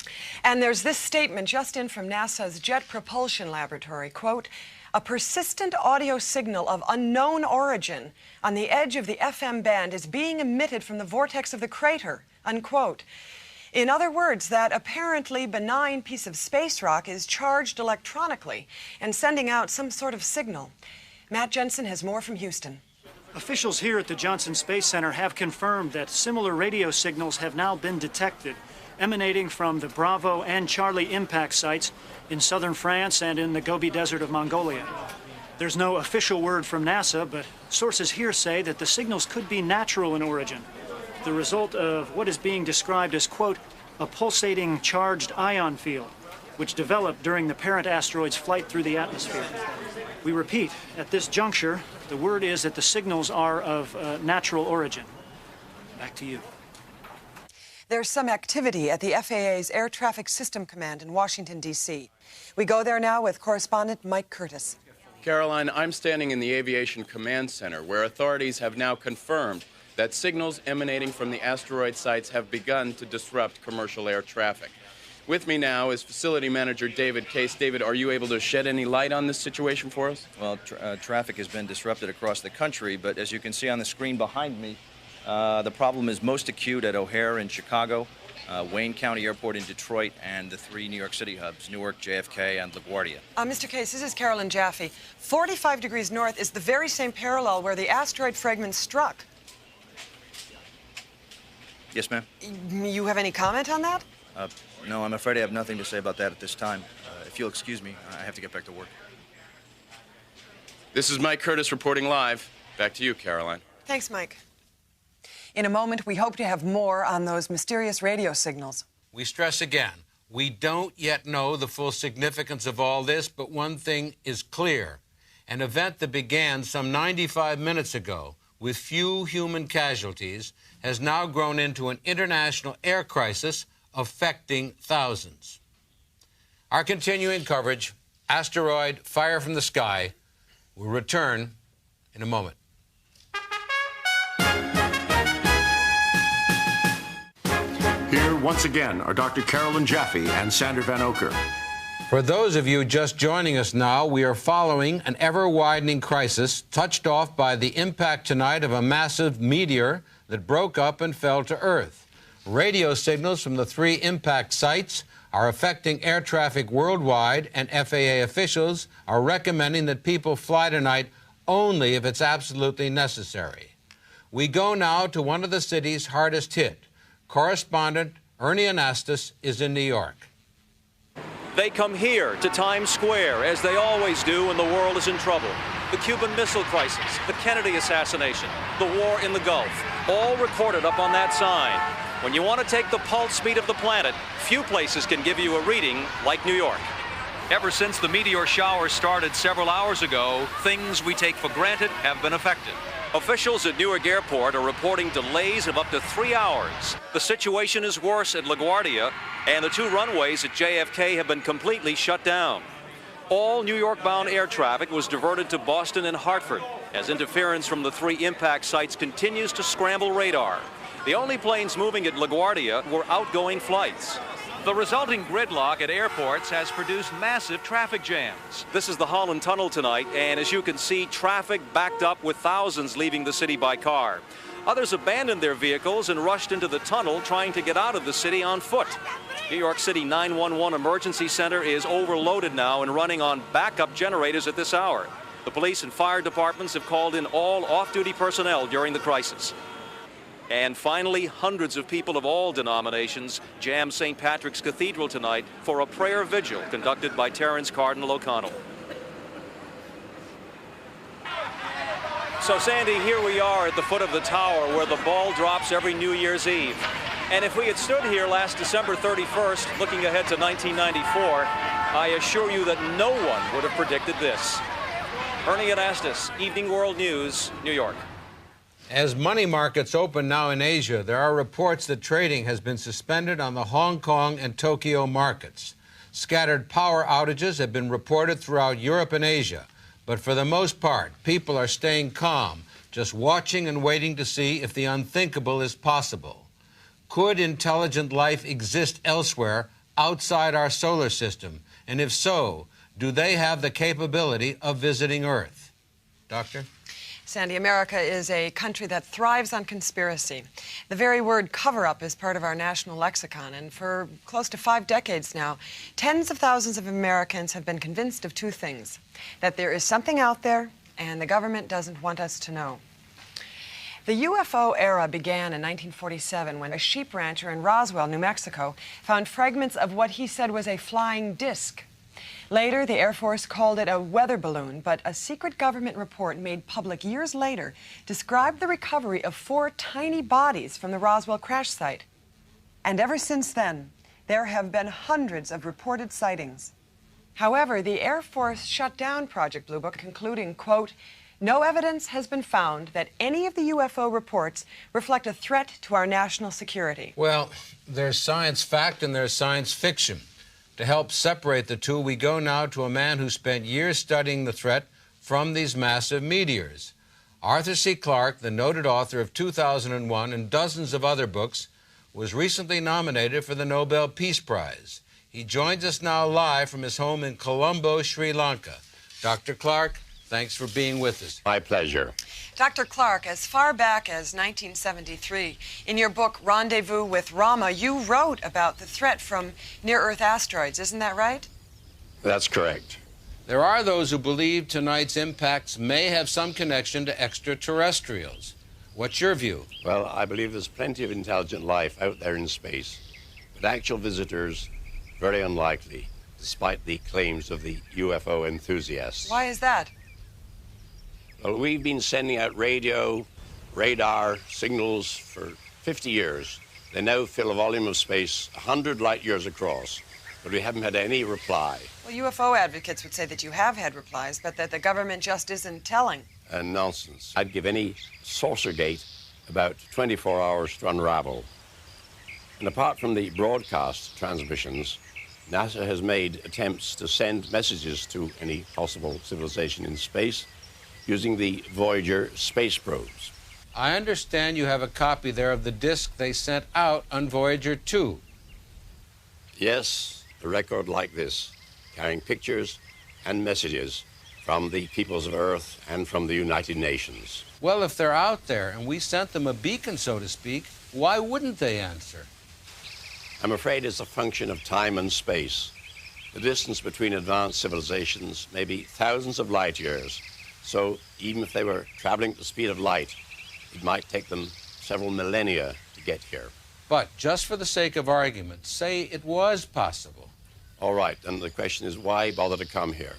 And there's this statement just in from NASA's Jet Propulsion Laboratory, quote, a persistent audio signal of unknown origin on the edge of the FM band is being emitted from the vortex of the crater, unquote. In other words, that apparently benign piece of space rock is charged electronically and sending out some sort of signal. Matt Jensen has more from Houston. Officials here at the Johnson Space Center have confirmed that similar radio signals have now been detected, emanating from the Bravo and Charlie impact sites in southern France and in the Gobi Desert of Mongolia. There's no official word from NASA, but sources here say that the signals could be natural in origin, the result of what is being described as, quote, a pulsating charged ion field, which developed during the parent asteroid's flight through the atmosphere. We repeat, at this juncture, the word is that the signals are of natural origin. Back to you. There's some activity at the FAA's Air Traffic System Command in Washington, D.C. We go there now with correspondent Mike Curtis. Caroline, I'm standing in the Aviation Command Center, where authorities have now confirmed that signals emanating from the asteroid sites have begun to disrupt commercial air traffic. With me now is Facility Manager David Case. David, are you able to shed any light on this situation for us? Well, traffic has been disrupted across the country, but as you can see on the screen behind me, The problem is most acute at O'Hare in Chicago, Wayne County Airport in Detroit, and the 3 New York City hubs, Newark, JFK, and LaGuardia. Mr. Case, this is Carolyn Jaffe. 45 degrees north is the very same parallel where the asteroid fragment struck. Yes, ma'am? You have any comment on that? No, I'm afraid I have nothing to say about that at this time. If you'll excuse me, I have to get back to work. This is Mike Curtis reporting live. Back to you, Caroline. Thanks, Mike. In a moment, we hope to have more on those mysterious radio signals. We stress again, we don't yet know the full significance of all this, but one thing is clear. An event that began some 95 minutes ago with few human casualties has now grown into an international air crisis affecting thousands. Our continuing coverage, Asteroid Fire from the Sky, will return in a moment. Here, once again, are Dr. Carolyn Jaffe and Sander Van Oker. For those of you just joining us now, we are following an ever-widening crisis touched off by the impact tonight of a massive meteor that broke up and fell to Earth. Radio signals from the 3 impact sites are affecting air traffic worldwide, and FAA officials are recommending that people fly tonight only if it's absolutely necessary. We go now to one of the cities hardest hit. Correspondent Ernie Anastas is in New York. They come here to Times Square, as they always do when the world is in trouble. The Cuban Missile Crisis, the Kennedy assassination, the war in the Gulf, all recorded up on that sign. When you want to take the pulse beat of the planet, few places can give you a reading like New York. Ever since the meteor shower started several hours ago, things we take for granted have been affected. Officials at Newark Airport are reporting delays of up to 3 hours. The situation is worse at LaGuardia, and the 2 runways at JFK have been completely shut down. All New York-bound air traffic was diverted to Boston and Hartford, as interference from the 3 impact sites continues to scramble radar. The only planes moving at LaGuardia were outgoing flights. The resulting gridlock at airports has produced massive traffic jams. This is the Holland Tunnel tonight, and as you can see, traffic backed up with thousands leaving the city by car. Others abandoned their vehicles and rushed into the tunnel, trying to get out of the city on foot. New York City 911 Emergency Center is overloaded now and running on backup generators at this hour. The police and fire departments have called in all off-duty personnel during the crisis. And finally, hundreds of people of all denominations jammed St. Patrick's Cathedral tonight for a prayer vigil conducted by Terence Cardinal O'Connell. So, Sandy, here we are at the foot of the tower where the ball drops every New Year's Eve. And if we had stood here last December 31st, looking ahead to 1994, I assure you that no one would have predicted this. Ernie Anastas, Evening World News, New York. As money markets open now in Asia, there are reports that trading has been suspended on the Hong Kong and Tokyo markets. Scattered power outages have been reported throughout Europe and Asia, but for the most part, people are staying calm, just watching and waiting to see if the unthinkable is possible. Could intelligent life exist elsewhere outside our solar system? And if so, do they have the capability of visiting Earth? Doctor? Sandy, America is a country that thrives on conspiracy. The very word cover-up is part of our national lexicon, and for close to 5 decades now, tens of thousands of Americans have been convinced of 2 things: that there is something out there, and the government doesn't want us to know. The UFO era began in 1947 when a sheep rancher in Roswell, New Mexico, found fragments of what he said was a flying disc. Later, the Air Force called it a weather balloon, but a secret government report made public years later described the recovery of 4 tiny bodies from the Roswell crash site. And ever since then, there have been hundreds of reported sightings. However, the Air Force shut down Project Blue Book, concluding, quote, "No evidence has been found that any of the UFO reports reflect a threat to our national security." Well, there's science fact and there's science fiction. To help separate the two, we go now to a man who spent years studying the threat from these massive meteors. Arthur C. Clarke, the noted author of 2001 and dozens of other books, was recently nominated for the Nobel Peace Prize. He joins us now live from his home in Colombo, Sri Lanka. Dr. Clarke, Thanks for being with us. My pleasure. Dr. Clark, as far back as 1973, in your book Rendezvous with Rama, you wrote about the threat from near-Earth asteroids. Isn't that right? That's correct. There are those who believe tonight's impacts may have some connection to extraterrestrials. What's your view? Well, I believe there's plenty of intelligent life out there in space, but actual visitors, very unlikely, despite the claims of the UFO enthusiasts. Why is that? Well, we've been sending out radio, radar signals for 50 years. They now fill a volume of space 100 light years across, but we haven't had any reply. Well, UFO advocates would say that you have had replies, but that the government just isn't telling. Nonsense. I'd give any saucer gate about 24 hours to unravel. And apart from the broadcast transmissions, NASA has made attempts to send messages to any possible civilization in space using the Voyager space probes. I understand you have a copy there of the disc they sent out on Voyager 2. Yes, a record like this, carrying pictures and messages from the peoples of Earth and from the United Nations. Well, if they're out there and we sent them a beacon, so to speak, why wouldn't they answer? I'm afraid it's a function of time and space. The distance between advanced civilizations may be thousands of light years, so even if they were traveling at the speed of light, it might take them several millennia to get here. But just for the sake of argument, say it was possible. All right, then the question is, why bother to come here?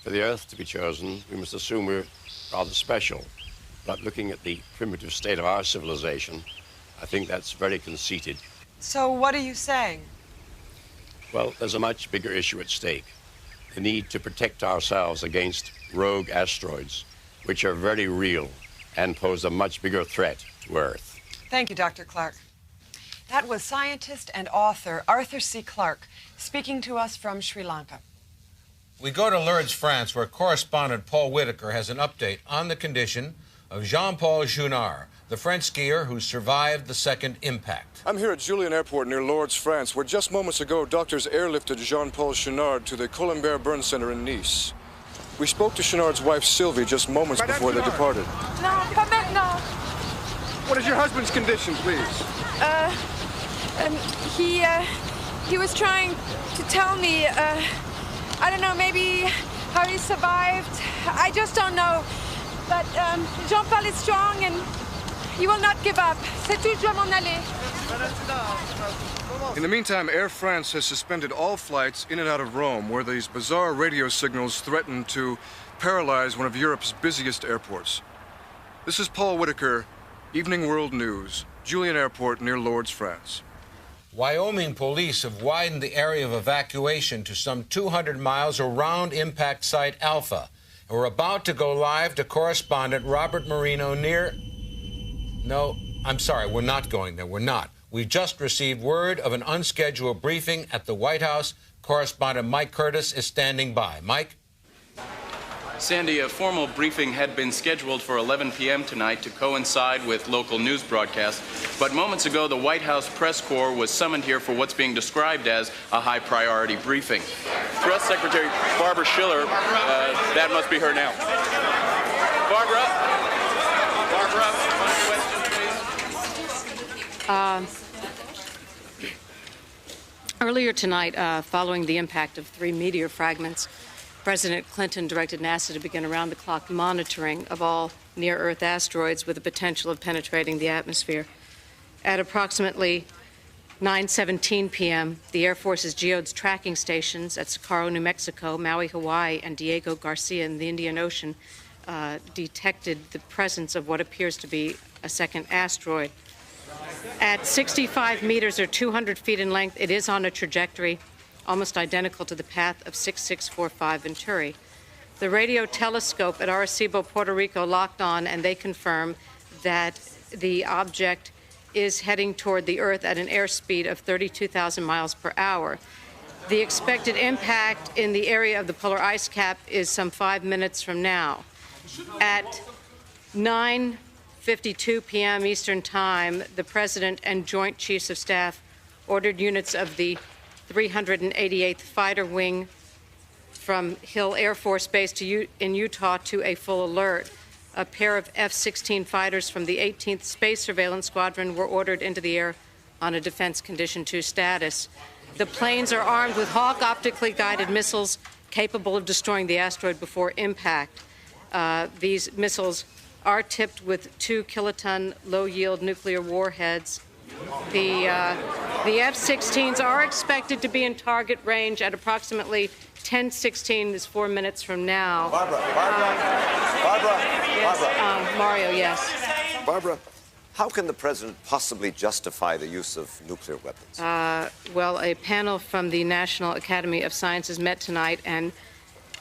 For the Earth to be chosen, we must assume we're rather special. But looking at the primitive state of our civilization, I think that's very conceited. So what are you saying? Well, there's a much bigger issue at stake. The need to protect ourselves against rogue asteroids, which are very real and pose a much bigger threat to Earth. Thank you, Dr. Clark. That was scientist and author Arthur C. Clarke speaking to us from Sri Lanka. We go to Lourdes, France, where correspondent Paul Whitaker has an update on the condition of Jean-Paul Junard, the French skier who survived the second impact. I'm here at Julian Airport near Lourdes, France, where just moments ago doctors airlifted Jean-Paul Junard to the Colombert Burn Center in Nice. We spoke to Junard's wife Sylvie just moments before they departed. No, pas maintenant. What is your husband's condition, please? He was trying to tell me, I don't know, maybe how he survived. I just don't know. But Jean-Paul is strong and he will not give up. C'est tout, je dois m'en aller. In the meantime, Air France has suspended all flights in and out of Rome, where these bizarre radio signals threaten to paralyze one of Europe's busiest airports. This is Paul Whitaker, Evening World News, Julian Airport near Lourdes, France. Wyoming police have widened the area of evacuation to some 200 miles around impact site Alpha. And we're about to go live to correspondent Robert Marino near... No, I'm sorry, we're not going there. We're not. We've just received word of an unscheduled briefing at the White House. Correspondent Mike Curtis is standing by. Mike? Sandy, a formal briefing had been scheduled for 11 p.m. tonight to coincide with local news broadcasts, but moments ago the White House press corps was summoned here for what's being described as a high-priority briefing. Press Secretary Barbara Schiller, that must be her now. Barbara, one question, please. Earlier tonight, following the impact of 3 meteor fragments, President Clinton directed NASA to begin around-the-clock monitoring of all near-Earth asteroids with the potential of penetrating the atmosphere. At approximately 9:17 p.m., the Air Force's geodes tracking stations at Socorro, New Mexico, Maui, Hawaii, and Diego Garcia in the Indian Ocean detected the presence of what appears to be a second asteroid. At 65 meters or 200 feet in length, it is on a trajectory almost identical to the path of 6645 Venturi. The radio telescope at Arecibo, Puerto Rico locked on, and they confirm that the object is heading toward the Earth at an airspeed of 32,000 miles per hour. The expected impact in the area of the polar ice cap is some 5 minutes from now. At 9:52 p.m. Eastern Time, the President and Joint Chiefs of Staff ordered units of the 388th Fighter Wing from Hill Air Force Base in Utah to a full alert. A pair of F-16 fighters from the 18th Space Surveillance Squadron were ordered into the air on a Defense Condition 2 status. The planes are armed with Hawk optically guided missiles capable of destroying the asteroid before impact. These missiles are tipped with 2-kiloton low-yield nuclear warheads. The F-16s are expected to be in target range at approximately 10:16 is 4 minutes from now. Barbara. Mario, yes. Barbara, how can the president possibly justify the use of nuclear weapons? Well, a panel from the National Academy of Sciences met tonight, and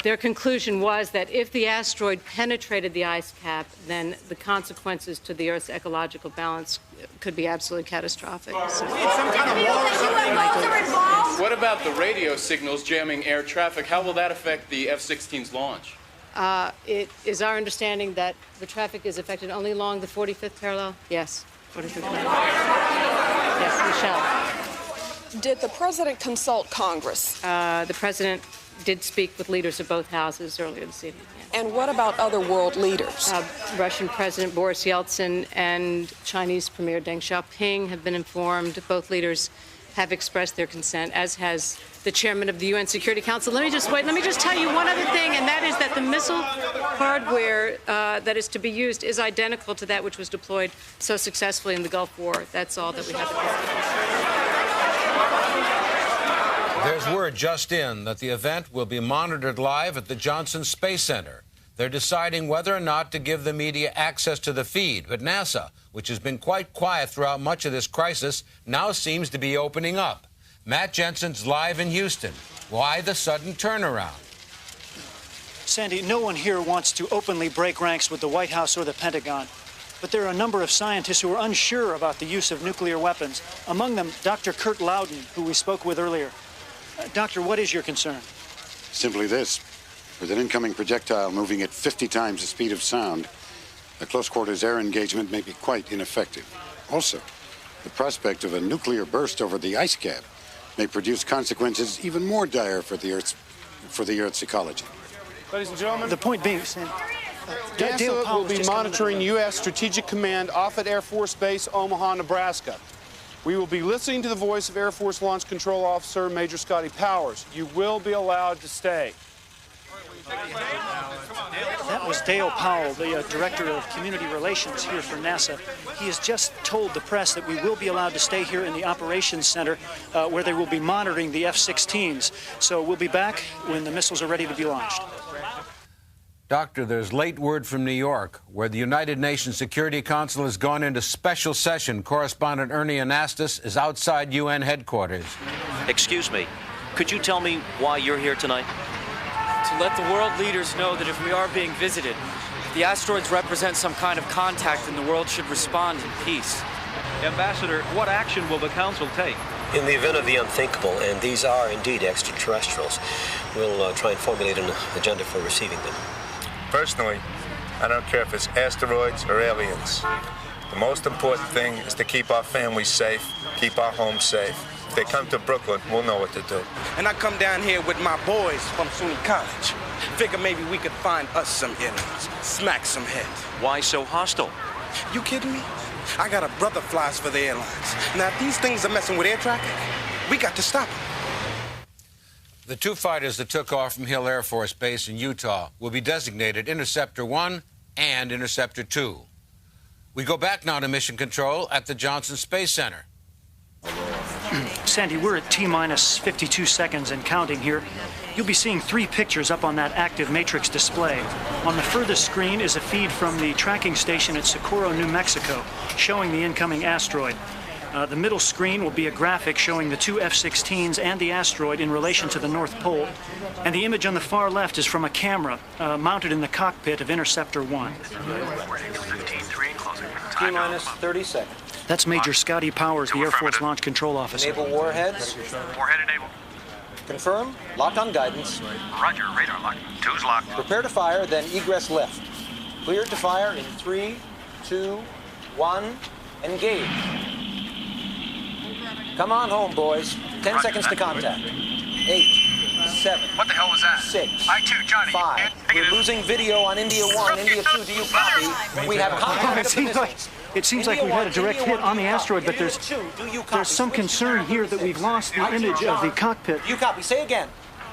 their conclusion was that if the asteroid penetrated the ice cap, then the consequences to the Earth's ecological balance could be absolutely catastrophic. So. What about the radio signals jamming air traffic? How will that affect the F-16's launch? It is our understanding that the traffic is affected only along the 45th parallel. Yes, 45th parallel. Yes, Michelle. Did the president consult Congress? The president did speak with leaders of both houses earlier this evening. Yes. And what about other world leaders? Russian President Boris Yeltsin and Chinese Premier Deng Xiaoping have been informed. Both leaders have expressed their consent, as has the chairman of the UN Security Council. Let me just tell you one other thing, and that is that the missile hardware that is to be used is identical to that which was deployed so successfully in the Gulf War. That's all that we have to There's word just in that the event will be monitored live at the Johnson Space Center. They're deciding whether or not to give the media access to the feed. But NASA, which has been quite quiet throughout much of this crisis, now seems to be opening up. Matt Jensen's live in Houston. Why the sudden turnaround? Sandy, no one here wants to openly break ranks with the White House or the Pentagon. But there are a number of scientists who are unsure about the use of nuclear weapons. Among them, Dr. Kurt Loudon, who we spoke with earlier. Doctor, what is your concern? Simply this. With an incoming projectile moving at 50 times the speed of sound, a close-quarters air engagement may be quite ineffective. Also, the prospect of a nuclear burst over the ice cap may produce consequences even more dire for the Earth's ecology. Ladies and gentlemen, the point being, NASA will be monitoring U.S. Strategic Command Offutt Air Force Base, Omaha, Nebraska. We will be listening to the voice of Air Force Launch Control Officer Major Scotty Powers. You will be allowed to stay. That was Dale Powell, the Director of Community Relations here for NASA. He has just told the press that we will be allowed to stay here in the Operations Center where they will be monitoring the F-16s. So we'll be back when the missiles are ready to be launched. Doctor, there's late word from New York, where the United Nations Security Council has gone into special session. Correspondent Ernie Anastas is outside UN headquarters. Excuse me, could you tell me why you're here tonight? To let the world leaders know that if we are being visited, if the asteroids represent some kind of contact, then the world should respond in peace. Ambassador, what action will the Council take? In the event of the unthinkable, and these are indeed extraterrestrials, we'll try and formulate an agenda for receiving them. Personally, I don't care if it's asteroids or aliens. The most important thing is to keep our families safe, keep our homes safe. If they come to Brooklyn, we'll know what to do. And I come down here with my boys from SUNY College. Figure maybe we could find us some aliens, smack some heads. Why so hostile? You kidding me? I got a brother flies for the airlines. Now, if these things are messing with air traffic, we got to stop them. The two fighters that took off from Hill Air Force Base in Utah will be designated Interceptor 1 and Interceptor 2. We go back now to Mission Control at the Johnson Space Center. Sandy, we're at T-minus 52 seconds and counting here. You'll be seeing 3 pictures up on that active matrix display. On the furthest screen is a feed from the tracking station at Socorro, New Mexico, showing the incoming asteroid. The middle screen will be a graphic showing the 2 F-16s and the asteroid in relation to the North Pole. And the image on the far left is from a camera mounted in the cockpit of Interceptor 1. T-minus 30 seconds. That's Major Scotty Powers, the Air Force Launch Control Officer. Enable warheads. Warhead enabled. Confirm. Locked on guidance. Roger, radar lock. 2's locked. Prepare to fire, then egress left. Cleared to fire in 3, 2, 1, engage. Come on home, boys. 10 seconds to contact. 8, 7. What the hell was that? 6. I-2, Johnny. 5. We're losing video on India 1, India 2. Do you copy? We have contact. It seems like we've had a direct hit on the asteroid, but there's some concern here that we've lost the image of the cockpit. You copy. Say again.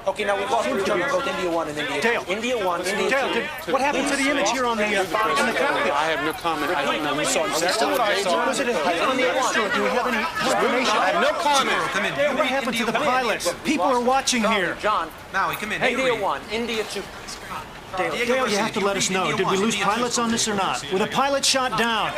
Okay, now we've lost the return on both India 1 and India 2. Dale. India 1, India 2. Dale, what happened to the image here on the cockpit? I have no comment. I don't know. We saw exactly what I saw. Was it a hit on the asteroid? Do we have any information? I have no comment. Come in. Dale, what happened to the pilots? People are watching here. John. Maui, come in. India 1, India 2. Dale, you have to let us know. Did we lose pilots on this or not? Were the pilots shot down?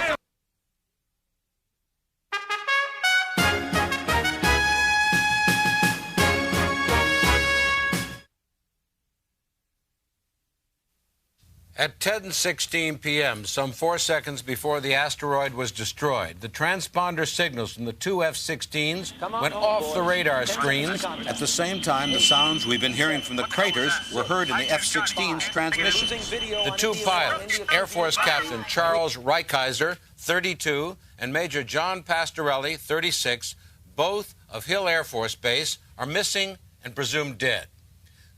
At 10:16 p.m., some 4 seconds before the asteroid was destroyed, the transponder signals from the two F-16s went off the radar screens. At the same time, the sounds we've been hearing from the craters were heard in the F-16's transmissions. The two pilots, Air Force Captain Charles Reichheiser, 32, and Major John Pastorelli, 36, both of Hill Air Force Base, are missing and presumed dead.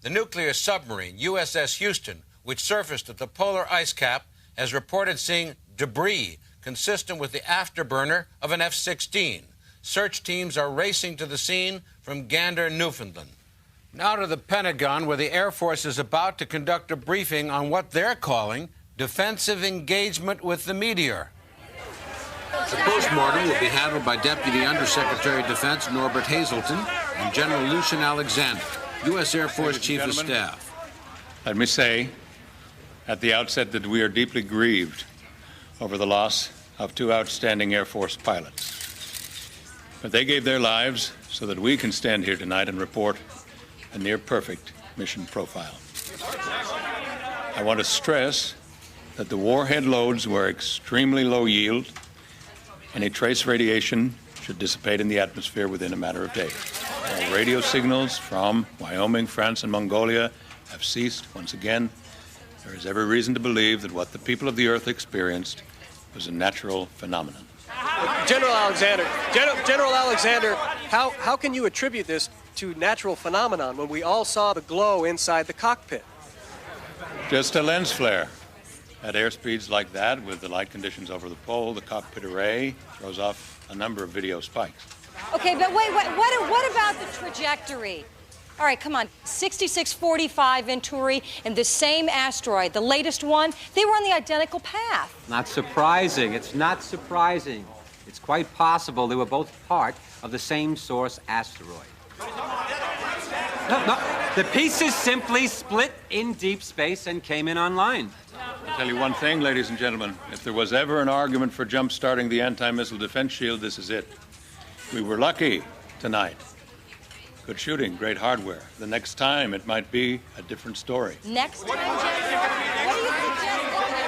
The nuclear submarine USS Houston, which surfaced at the polar ice cap, has reported seeing debris consistent with the afterburner of an F-16. Search teams are racing to the scene from Gander, Newfoundland. Now to the Pentagon, where the Air Force is about to conduct a briefing on what they're calling defensive engagement with the meteor. The postmortem will be handled by Deputy Undersecretary of Defense Norbert Hazelton and General Lucian Alexander, U.S. Air Force Chief of Staff. Let me say at the outset that we are deeply grieved over the loss of two outstanding Air Force pilots. But they gave their lives so that we can stand here tonight and report a near-perfect mission profile. I want to stress that the warhead loads were extremely low yield. Any trace radiation should dissipate in the atmosphere within a matter of days. All radio signals from Wyoming, France, and Mongolia have ceased once again. There is every reason to believe that what the people of the Earth experienced was a natural phenomenon. General Alexander, how can you attribute this to natural phenomenon when we all saw the glow inside the cockpit? Just a lens flare. At airspeeds like that, with the light conditions over the pole, the cockpit array throws off a number of video spikes. Okay, but wait, what about the trajectory? All right, come on. 6645 Venturi and the same asteroid, the latest one, they were on the identical path. Not surprising. It's not surprising. It's quite possible they were both part of the same source asteroid. No, the pieces simply split in deep space and came in online. I'll tell you one thing, ladies and gentlemen. If there was ever an argument for jump-starting the anti-missile defense shield, this is it. We were lucky tonight. Good shooting, great hardware. The next time, it might be a different story. Next time, General? What do you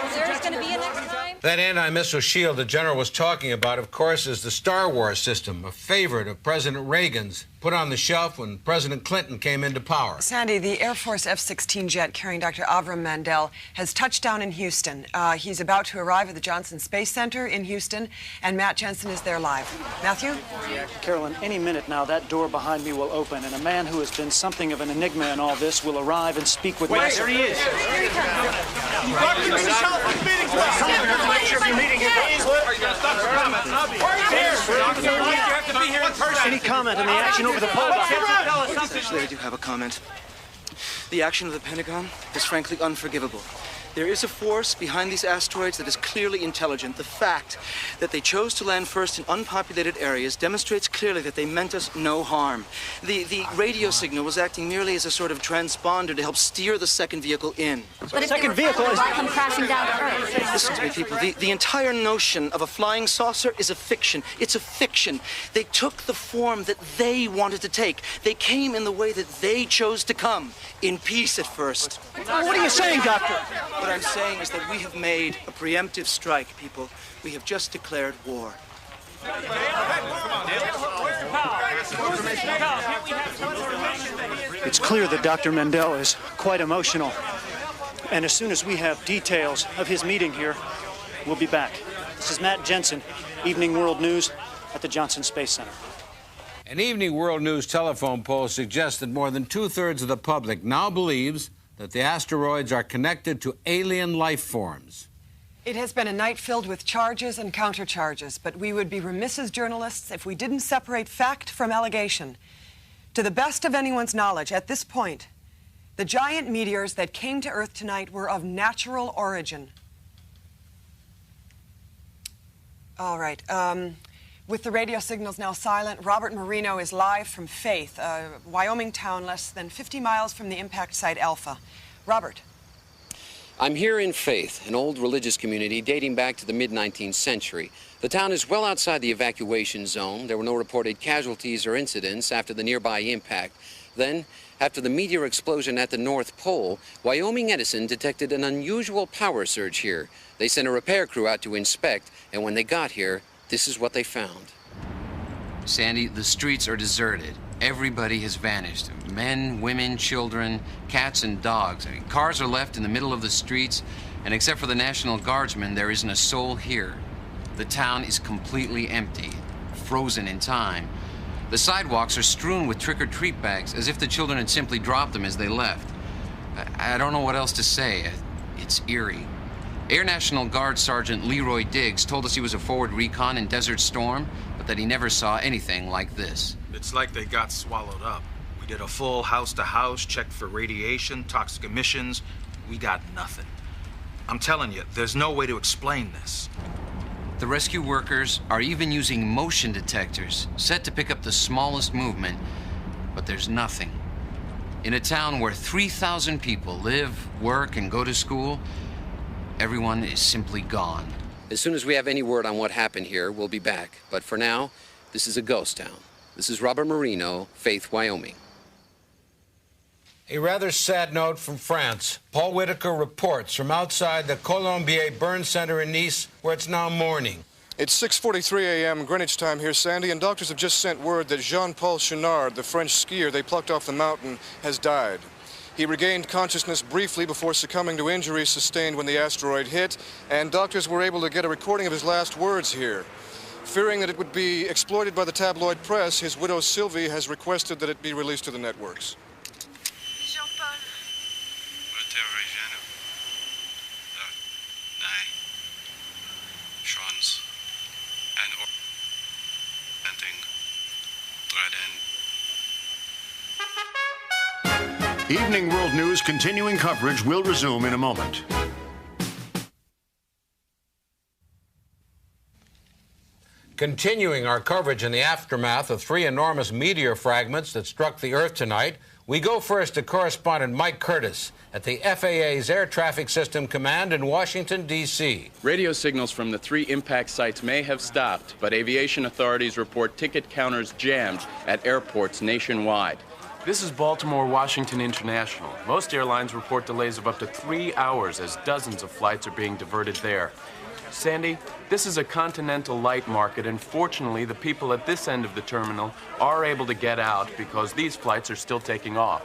suggest? There's going to be a next time? That anti-missile shield the general was talking about, of course, is the Star Wars system, a favorite of President Reagan's, put on the shelf when President Clinton came into power. Sandy, the Air Force F-16 jet carrying Dr. Avram Mandel has touched down in Houston. He's about to arrive at the Johnson Space Center in Houston, and Matt Jensen is there live. Matthew? Carolyn, any minute now, that door behind me will open, and a man who has been something of an enigma in all this will arrive and speak with me. Wait, there he is. Here he comes. You brought me to the telephone meeting. Make sure your meeting is Any comment on the action over the pole? Actually, I do have a comment. The action of the Pentagon is frankly unforgivable. There is a force behind these asteroids that is clearly intelligent. The fact that they chose to land first in unpopulated areas demonstrates clearly that they meant us no harm. The radio signal was acting merely as a sort of transponder to help steer the second vehicle in. But if second vehicle is come crashing down to Earth. Listen to me, people. The entire notion of a flying saucer is a fiction. It's a fiction. They took the form that they wanted to take. They came in the way that they chose to come, in peace at first. What are you saying, Doctor? What I'm saying is that we have made a preemptive strike, people. We have just declared war. It's clear that Dr. Mandel is quite emotional. And as soon as we have details of his meeting here, we'll be back. This is Matt Jensen, Evening World News at the Johnson Space Center. An Evening World News telephone poll suggests that more than two-thirds of the public now believes that the asteroids are connected to alien life forms. It has been a night filled with charges and countercharges, but we would be remiss as journalists if we didn't separate fact from allegation. To the best of anyone's knowledge, at this point, the giant meteors that came to Earth tonight were of natural origin. All right. With the radio signals now silent, Robert Marino is live from Faith, a Wyoming town less than 50 miles from the impact site Alpha. Robert. I'm here in Faith, an old religious community dating back to the mid-19th century. The town is well outside the evacuation zone. There were no reported casualties or incidents after the nearby impact. Then, after the meteor explosion at the North Pole, Wyoming Edison detected an unusual power surge here. They sent a repair crew out to inspect, and when they got here, this is what they found. Sandy, the streets are deserted. Everybody has vanished. Men, women, children, cats, and dogs. I mean, cars are left in the middle of the streets, and except for the National Guardsmen, there isn't a soul here. The town is completely empty, frozen in time. The sidewalks are strewn with trick-or-treat bags, as if the children had simply dropped them as they left. I don't know what else to say. It's eerie. Air National Guard Sergeant Leroy Diggs told us he was a forward recon in Desert Storm, but that he never saw anything like this. It's like they got swallowed up. We did a full house-to-house, checked for radiation, toxic emissions. We got nothing. I'm telling you, there's no way to explain this. The rescue workers are even using motion detectors, set to pick up the smallest movement, but there's nothing. In a town where 3,000 people live, work, and go to school, everyone is simply gone. As soon as we have any word on what happened here, we'll be back. But for now, this is a ghost town. This is Robert Marino, Faith, Wyoming. A rather sad note from France. Paul Whitaker reports from outside the Colombier Burn Center in Nice, where it's now morning. It's 6:43 a.m. Greenwich time here, Sandy, and doctors have just sent word that Jean-Paul Chounard, the French skier they plucked off the mountain, has died. He regained consciousness briefly before succumbing to injuries sustained when the asteroid hit, and doctors were able to get a recording of his last words here. Fearing that it would be exploited by the tabloid press, his widow Sylvie has requested that it be released to the networks. Jean-Paul. Evening World News continuing coverage will resume in a moment. Continuing our coverage in the aftermath of three enormous meteor fragments that struck the Earth tonight, we go first to correspondent Mike Curtis at the FAA's Air Traffic System Command in Washington, D.C. Radio signals from the three impact sites may have stopped, but aviation authorities report ticket counters jammed at airports nationwide. This is Baltimore Washington International. Most airlines report delays of up to 3 hours as dozens of flights are being diverted there. Sandy, this is a continental light market, and fortunately the people at this end of the terminal are able to get out because these flights are still taking off.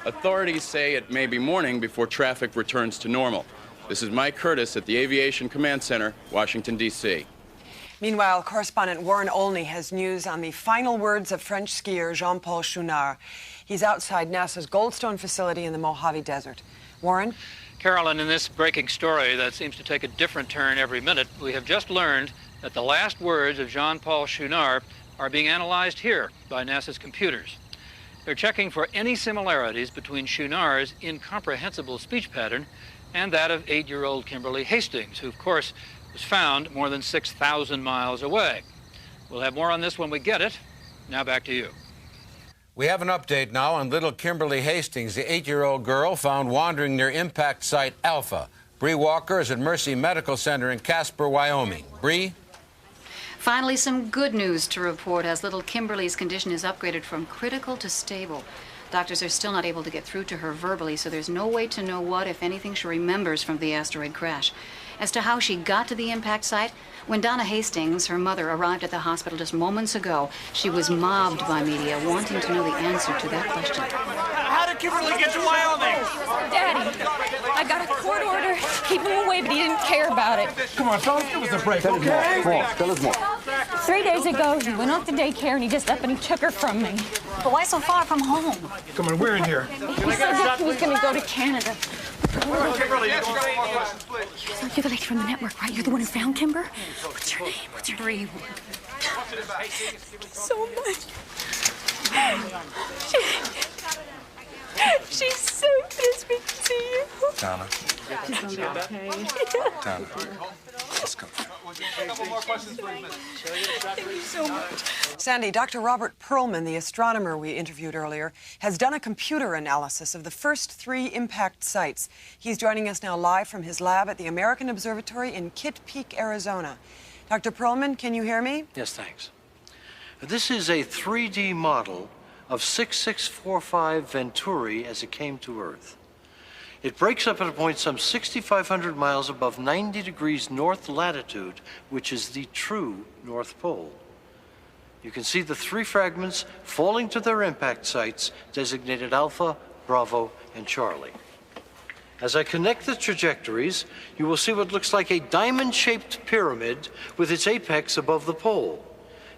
Authorities say it may be morning before traffic returns to normal. This is Mike Curtis at the Aviation Command Center, Washington, D.C. Meanwhile, correspondent Warren Olney has news on the final words of French skier Jean-Paul Chounard. He's outside NASA's Goldstone facility in the Mojave Desert. Warren? Carolyn, in this breaking story that seems to take a different turn every minute, we have just learned that the last words of Jean-Paul Chounard are being analyzed here by NASA's computers. They're checking for any similarities between Chounard's incomprehensible speech pattern and that of 8-year-old Kimberly Hastings, who, of course, was found more than 6,000 miles away. We'll have more on this when we get it. Now back to you. We have an update now on little Kimberly Hastings, the 8-year-old girl found wandering near impact site Alpha. Bree Walker is at Mercy Medical Center in Casper, Wyoming. Bree? Finally, some good news to report as little Kimberly's condition is upgraded from critical to stable. Doctors are still not able to get through to her verbally, so there's no way to know what, if anything, she remembers from the asteroid crash. As to how she got to the impact site, when Donna Hastings, her mother, arrived at the hospital just moments ago, she was mobbed by media wanting to know the answer to that question. How did Kimberly get to Wyoming? Daddy, I got a court order. Keep him away, but he didn't care about it. Come on, fellas, give us a break, okay? Tell us more. 3 days ago, he went off to daycare and he just up and he took her from me. But why so far from home? Come on, we're in here. He said that he was going to go to Canada. Kimberly, you go more questions, please. So you're the lady from the network, right? You're the one who found Kimber? What's your name? What's your name? So much. She's so desperate to see you. Donna. She's okay. Donna. Let's go. A couple more questions, please. Thank you so much. Sandy, Dr. Robert Perlman, the astronomer we interviewed earlier, has done a computer analysis of the first 3 impact sites. He's joining us now live from his lab at the American Observatory in Kitt Peak, Arizona. Dr. Perlman, can you hear me? Yes, thanks. This is a 3D model of 6645 Venturi as it came to Earth. It breaks up at a point some 6,500 miles above 90 degrees north latitude, which is the true North Pole. You can see the 3 fragments falling to their impact sites designated Alpha, Bravo, and Charlie. As I connect the trajectories, you will see what looks like a diamond-shaped pyramid with its apex above the pole.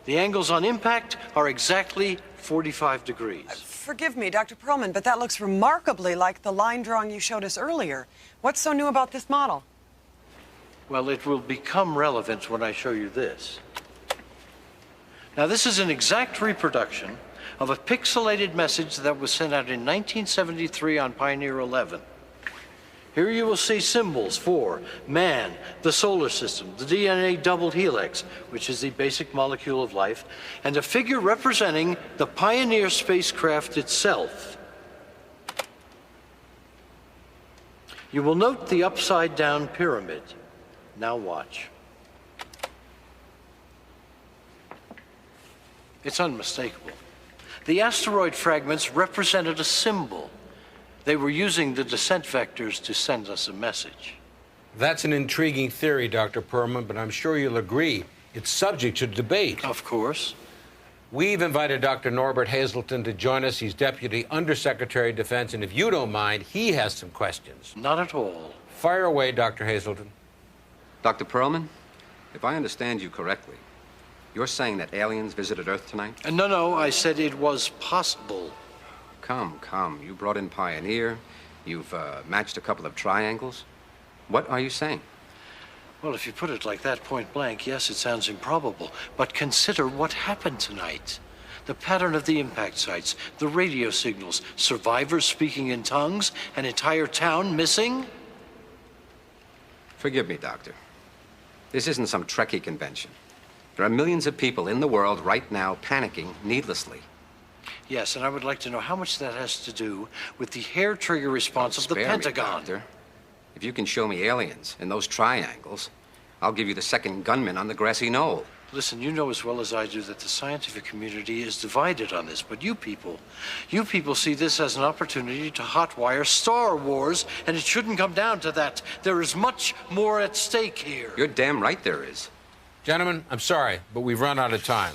The angles on impact are exactly 45 degrees. Forgive me, Dr. Perlman, but that looks remarkably like the line drawing you showed us earlier. What's so new about this model? Well, it will become relevant when I show you this. Now, this is an exact reproduction of a pixelated message that was sent out in 1973 on Pioneer 11. Here you will see symbols for man, the solar system, the DNA double helix, which is the basic molecule of life, and a figure representing the Pioneer spacecraft itself. You will note the upside-down pyramid. Now watch. It's unmistakable. The asteroid fragments represented a symbol. They were using the descent vectors to send us a message. That's an intriguing theory, Dr. Perlman, but I'm sure you'll agree it's subject to debate. Of course. We've invited Dr. Norbert Hazelton to join us. He's Deputy Undersecretary of Defense, and if you don't mind, he has some questions. Not at all. Fire away, Dr. Hazelton. Dr. Perlman, if I understand you correctly, you're saying that aliens visited Earth tonight? No, I said it was possible. Come. You brought in Pioneer. You've matched a couple of triangles. What are you saying? Well, if you put it like that, point blank, yes, it sounds improbable. But consider what happened tonight. The pattern of the impact sites, the radio signals, survivors speaking in tongues, an entire town missing. Forgive me, Doctor. This isn't some Trekkie convention. There are millions of people in the world right now panicking needlessly. Yes, and I would like to know how much that has to do with the hair-trigger response of the Pentagon. Me, Doctor. If you can show me aliens in those triangles, I'll give you the second gunman on the grassy knoll. Listen, you know as well as I do that the scientific community is divided on this, but you people see this as an opportunity to hotwire Star Wars, and it shouldn't come down to that. There is much more at stake here. You're damn right there is. Gentlemen, I'm sorry, but we've run out of time.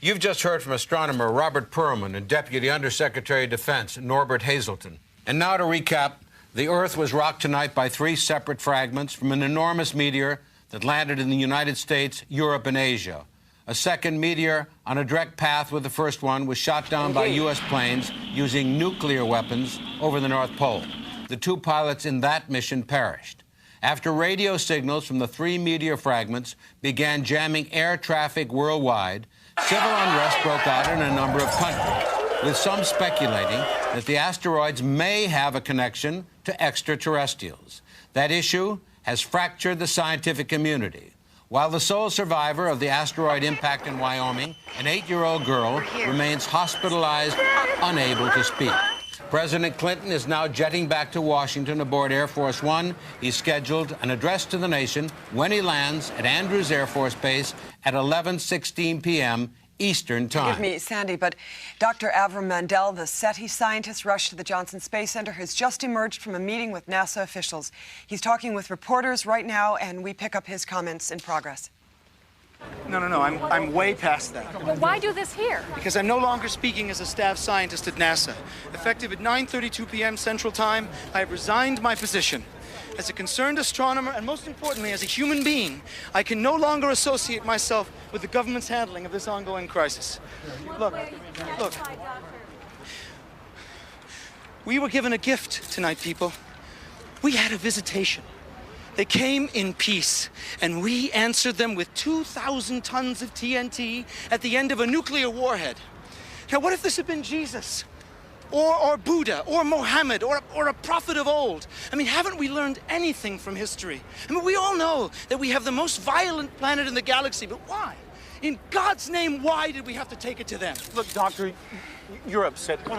You've just heard from astronomer Robert Perlman and Deputy Undersecretary of Defense Norbert Hazelton. And now to recap, the Earth was rocked tonight by 3 separate fragments from an enormous meteor that landed in the United States, Europe, and Asia. A second meteor on a direct path with the first one was shot down by U.S. planes using nuclear weapons over the North Pole. The 2 pilots in that mission perished. After radio signals from the 3 meteor fragments began jamming air traffic worldwide, civil unrest broke out in a number of countries, with some speculating that the asteroids may have a connection to extraterrestrials. That issue has fractured the scientific community. While the sole survivor of the asteroid impact in Wyoming, an 8-year-old girl, remains hospitalized, unable to speak. President Clinton is now jetting back to Washington aboard Air Force One. He's scheduled an address to the nation when he lands at Andrews Air Force Base at 11:16 p.m. Eastern Time. Forgive me, Sandy, but Dr. Avram Mandel, the SETI scientist rushed to the Johnson Space Center, has just emerged from a meeting with NASA officials. He's talking with reporters right now, and we pick up his comments in progress. No, I'm way past that. Well, why do this here? Because I'm no longer speaking as a staff scientist at NASA. Effective at 9:32 p.m. Central Time, I have resigned my position. as a concerned astronomer, and most importantly, as a human being, I can no longer associate myself with the government's handling of this ongoing crisis. Look. We were given a gift tonight, people. We had a visitation. They came in peace, and we answered them with 2,000 tons of TNT at the end of a nuclear warhead. Now, what if this had been Jesus? Or Buddha, or Mohammed, or a prophet of old? I mean, haven't we learned anything from history? I mean, we all know that we have the most violent planet in the galaxy, but why? In God's name, why did we have to take it to them? Look, Doctor, you're upset. Why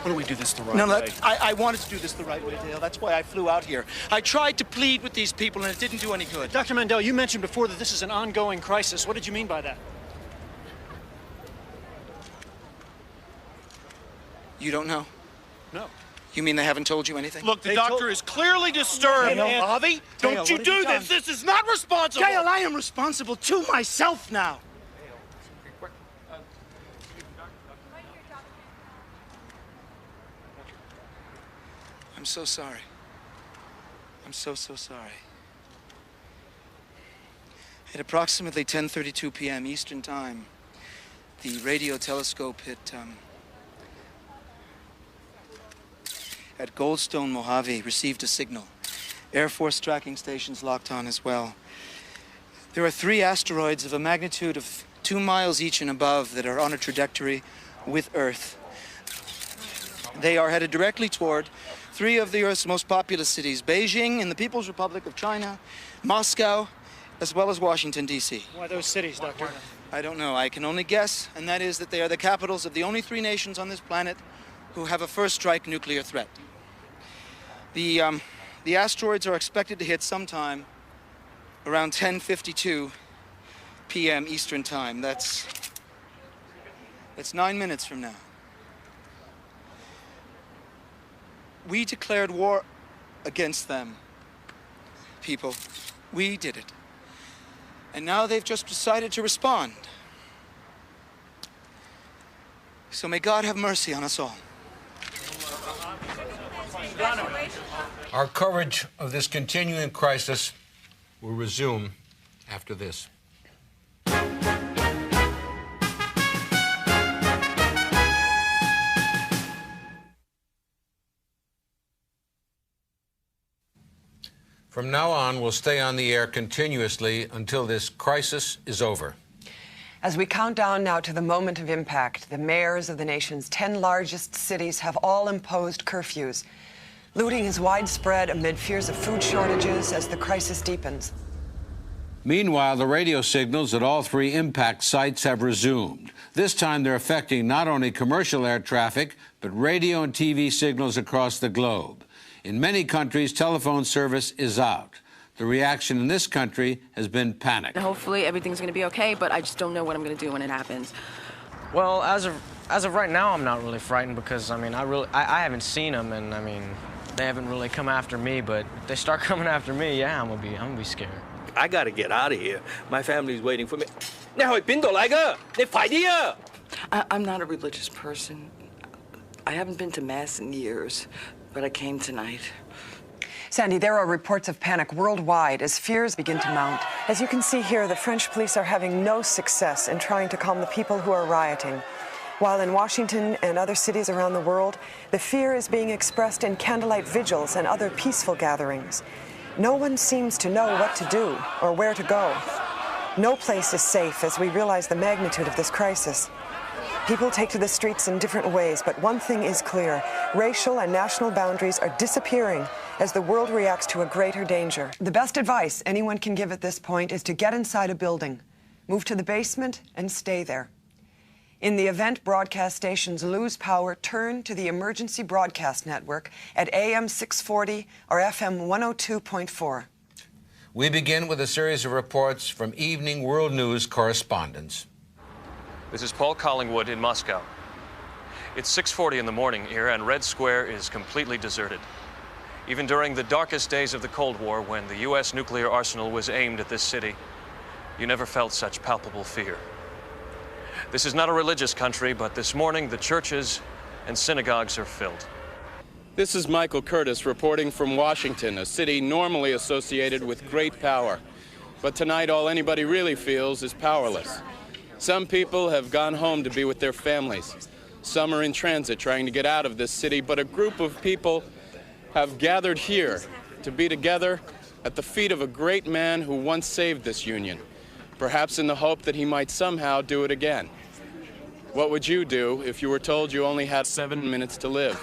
don't we do this the right way? No, I wanted to do this the right way, Dale. That's why I flew out here. I tried to plead with these people, and it didn't do any good. Dr. Mandel, you mentioned before that this is an ongoing crisis. What did you mean by that? You don't know? No. You mean they haven't told you anything? Look, the doctor is clearly disturbed. Mojave, don't you do this. This is not responsible. Dale, I am responsible to myself now. I'm so sorry. I'm so sorry. At approximately 10:32 p.m. Eastern Time, the radio telescope at Goldstone, Mojave, received a signal. Air Force tracking stations locked on as well. There are 3 asteroids of a magnitude of 2 miles each and above that are on a trajectory with Earth. They are headed directly toward 3 of the Earth's most populous cities, Beijing in the People's Republic of China, Moscow, as well as Washington, D.C. Why those cities, Doctor? I don't know. I can only guess, and that is that they are the capitals of the only 3 nations on this planet who have a first-strike nuclear threat. The asteroids are expected to hit sometime around 10:52 p.m. Eastern Time. That's 9 minutes from now. We declared war against them, people. We did it. And now they've just decided to respond. So may God have mercy on us all. Our coverage of this continuing crisis will resume after this. From now on, we'll stay on the air continuously until this crisis is over. As we count down now to the moment of impact, the mayors of the nation's 10 largest cities have all imposed curfews. Looting is widespread amid fears of food shortages as the crisis deepens. Meanwhile, the radio signals at all 3 impact sites have resumed. This time they're affecting not only commercial air traffic, but radio and TV signals across the globe. In many countries, telephone service is out. The reaction in this country has been panic. Hopefully everything's going to be okay, but I just don't know what I'm going to do when it happens. Well, as of right now, I'm not really frightened because, I mean, I haven't seen them, and, I mean, they haven't really come after me, but if they start coming after me, yeah, I'm gonna be scared. I gotta get out of here. My family's waiting for me. 你去邊度嚟㗎？你快啲啊！ I'm not a religious person. I haven't been to Mass in years, but I came tonight. Sandy, there are reports of panic worldwide as fears begin to mount. As you can see here, the French police are having no success in trying to calm the people who are rioting. While in Washington and other cities around the world, the fear is being expressed in candlelight vigils and other peaceful gatherings. No one seems to know what to do or where to go. No place is safe as we realize the magnitude of this crisis. People take to the streets in different ways, but one thing is clear. Racial and national boundaries are disappearing as the world reacts to a greater danger. The best advice anyone can give at this point is to get inside a building, move to the basement, and stay there. In the event broadcast stations lose power, turn to the Emergency Broadcast Network at AM 640 or FM 102.4. We begin with a series of reports from Evening World News correspondents. This is Paul Collingwood in Moscow. It's 6:40 in the morning here, and Red Square is completely deserted. Even during the darkest days of the Cold War, when the U.S. nuclear arsenal was aimed at this city, you never felt such palpable fear. This is not a religious country, but this morning the churches and synagogues are filled. This is Michael Curtis reporting from Washington, a city normally associated with great power. But tonight, all anybody really feels is powerless. Some people have gone home to be with their families. Some are in transit trying to get out of this city, but a group of people have gathered here to be together at the feet of a great man who once saved this union, perhaps in the hope that he might somehow do it again. What would you do if you were told you only had 7 minutes to live?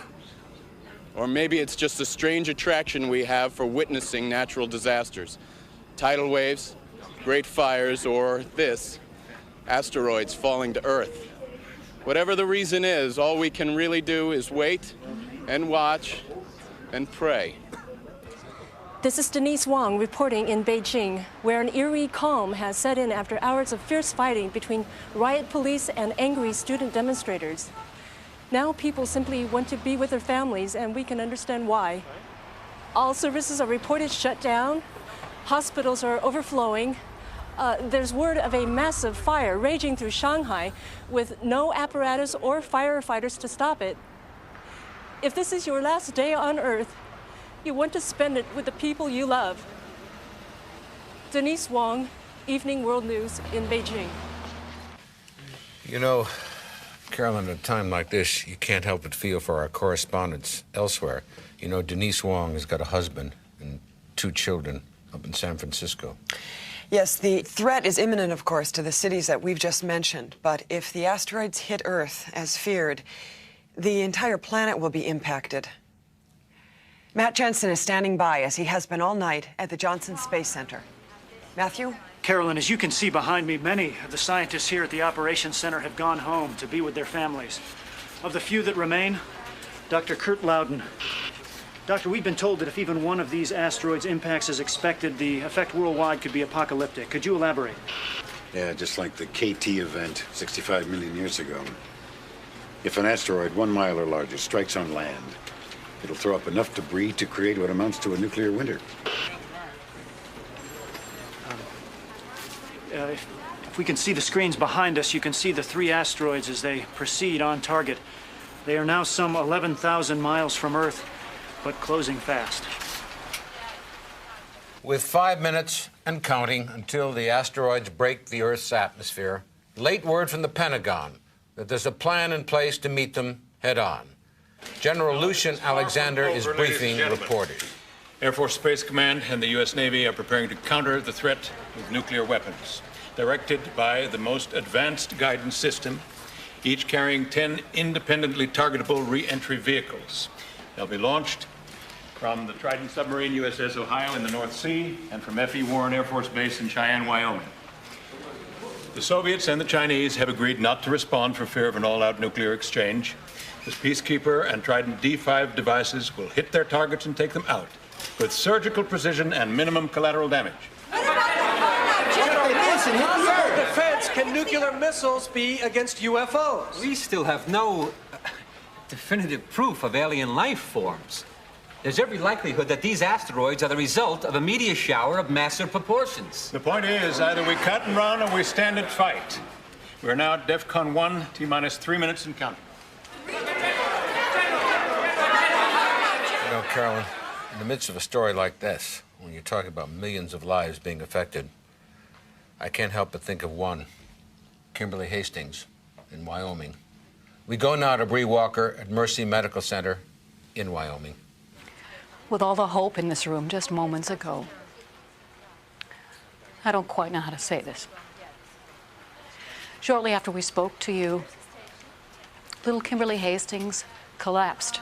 Or maybe it's just a strange attraction we have for witnessing natural disasters. Tidal waves, great fires, or this, asteroids falling to Earth. Whatever the reason is, all we can really do is wait and watch and pray. This is Denise Wong reporting in Beijing, where an eerie calm has set in after hours of fierce fighting between riot police and angry student demonstrators. Now people simply want to be with their families, and we can understand why. All services are reported shut down. Hospitals are overflowing. There's word of a massive fire raging through Shanghai with no apparatus or firefighters to stop it. If this is your last day on Earth, you want to spend it with the people you love. Denise Wong, Evening World News in Beijing. You know, Carolyn, at a time like this, you can't help but feel for our correspondents elsewhere. You know, Denise Wong has got a husband and 2 children up in San Francisco. Yes, the threat is imminent, of course, to the cities that we've just mentioned. But if the asteroids hit Earth, as feared, the entire planet will be impacted. Matt Jensen is standing by, as he has been all night, at the Johnson Space Center. Matthew? Carolyn, as you can see behind me, many of the scientists here at the Operations Center have gone home to be with their families. Of the few that remain, Dr. Kurt Loudon. Doctor, we've been told that if even one of these asteroids impacts as expected, the effect worldwide could be apocalyptic. Could you elaborate? Yeah, just like the KT event 65 million years ago. If an asteroid 1 mile or larger strikes on land, it'll throw up enough debris to create what amounts to a nuclear winter. If we can see the screens behind us, you can see the 3 asteroids as they proceed on target. They are now some 11,000 miles from Earth, but closing fast. With 5 minutes and counting until the asteroids break the Earth's atmosphere, late word from the Pentagon that there's a plan in place to meet them head on. General Lucian Alexander is briefing reporters. Air Force Space Command and the U.S. Navy are preparing to counter the threat with nuclear weapons, directed by the most advanced guidance system, each carrying 10 independently targetable re-entry vehicles. They'll be launched from the Trident submarine USS Ohio in the North Sea and from F.E. Warren Air Force Base in Cheyenne, Wyoming. The Soviets and the Chinese have agreed not to respond for fear of an all-out nuclear exchange. The Peacekeeper and Trident D5 devices will hit their targets and take them out with surgical precision and minimum collateral damage. Listen, how no defense can nuclear missiles be against UFOs? We still have no definitive proof of alien life forms. There's every likelihood that these asteroids are the result of a meteor shower of massive proportions. The point is, either we cut and run or we stand and fight. We're now at DEFCON 1, T-minus 3 minutes and counting. You know, Carolyn, in the midst of a story like this, when you're talking about millions of lives being affected, I can't help but think of one, Kimberly Hastings in Wyoming. We go now to Bree Walker at Mercy Medical Center in Wyoming. With all the hope in this room just moments ago, I don't quite know how to say this. Shortly after we spoke to you, little Kimberly Hastings collapsed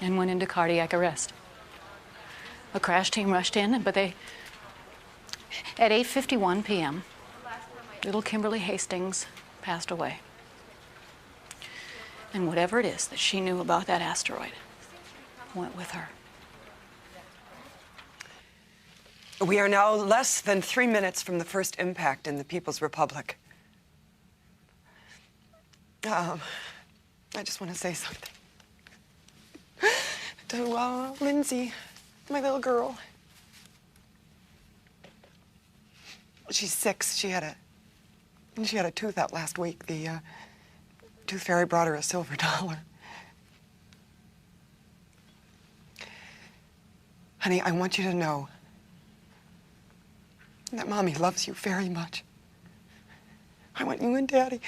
and went into cardiac arrest. A crash team rushed in, but at 8:51 p.m., little Kimberly Hastings passed away. And whatever it is that she knew about that asteroid went with her. We are now less than 3 minutes from the first impact in the People's Republic. I just want to say something to Lindsay, my little girl. She's 6. She had a tooth out last week. The tooth fairy brought her a silver dollar. Honey, I want you to know that Mommy loves you very much. I want you and Daddy,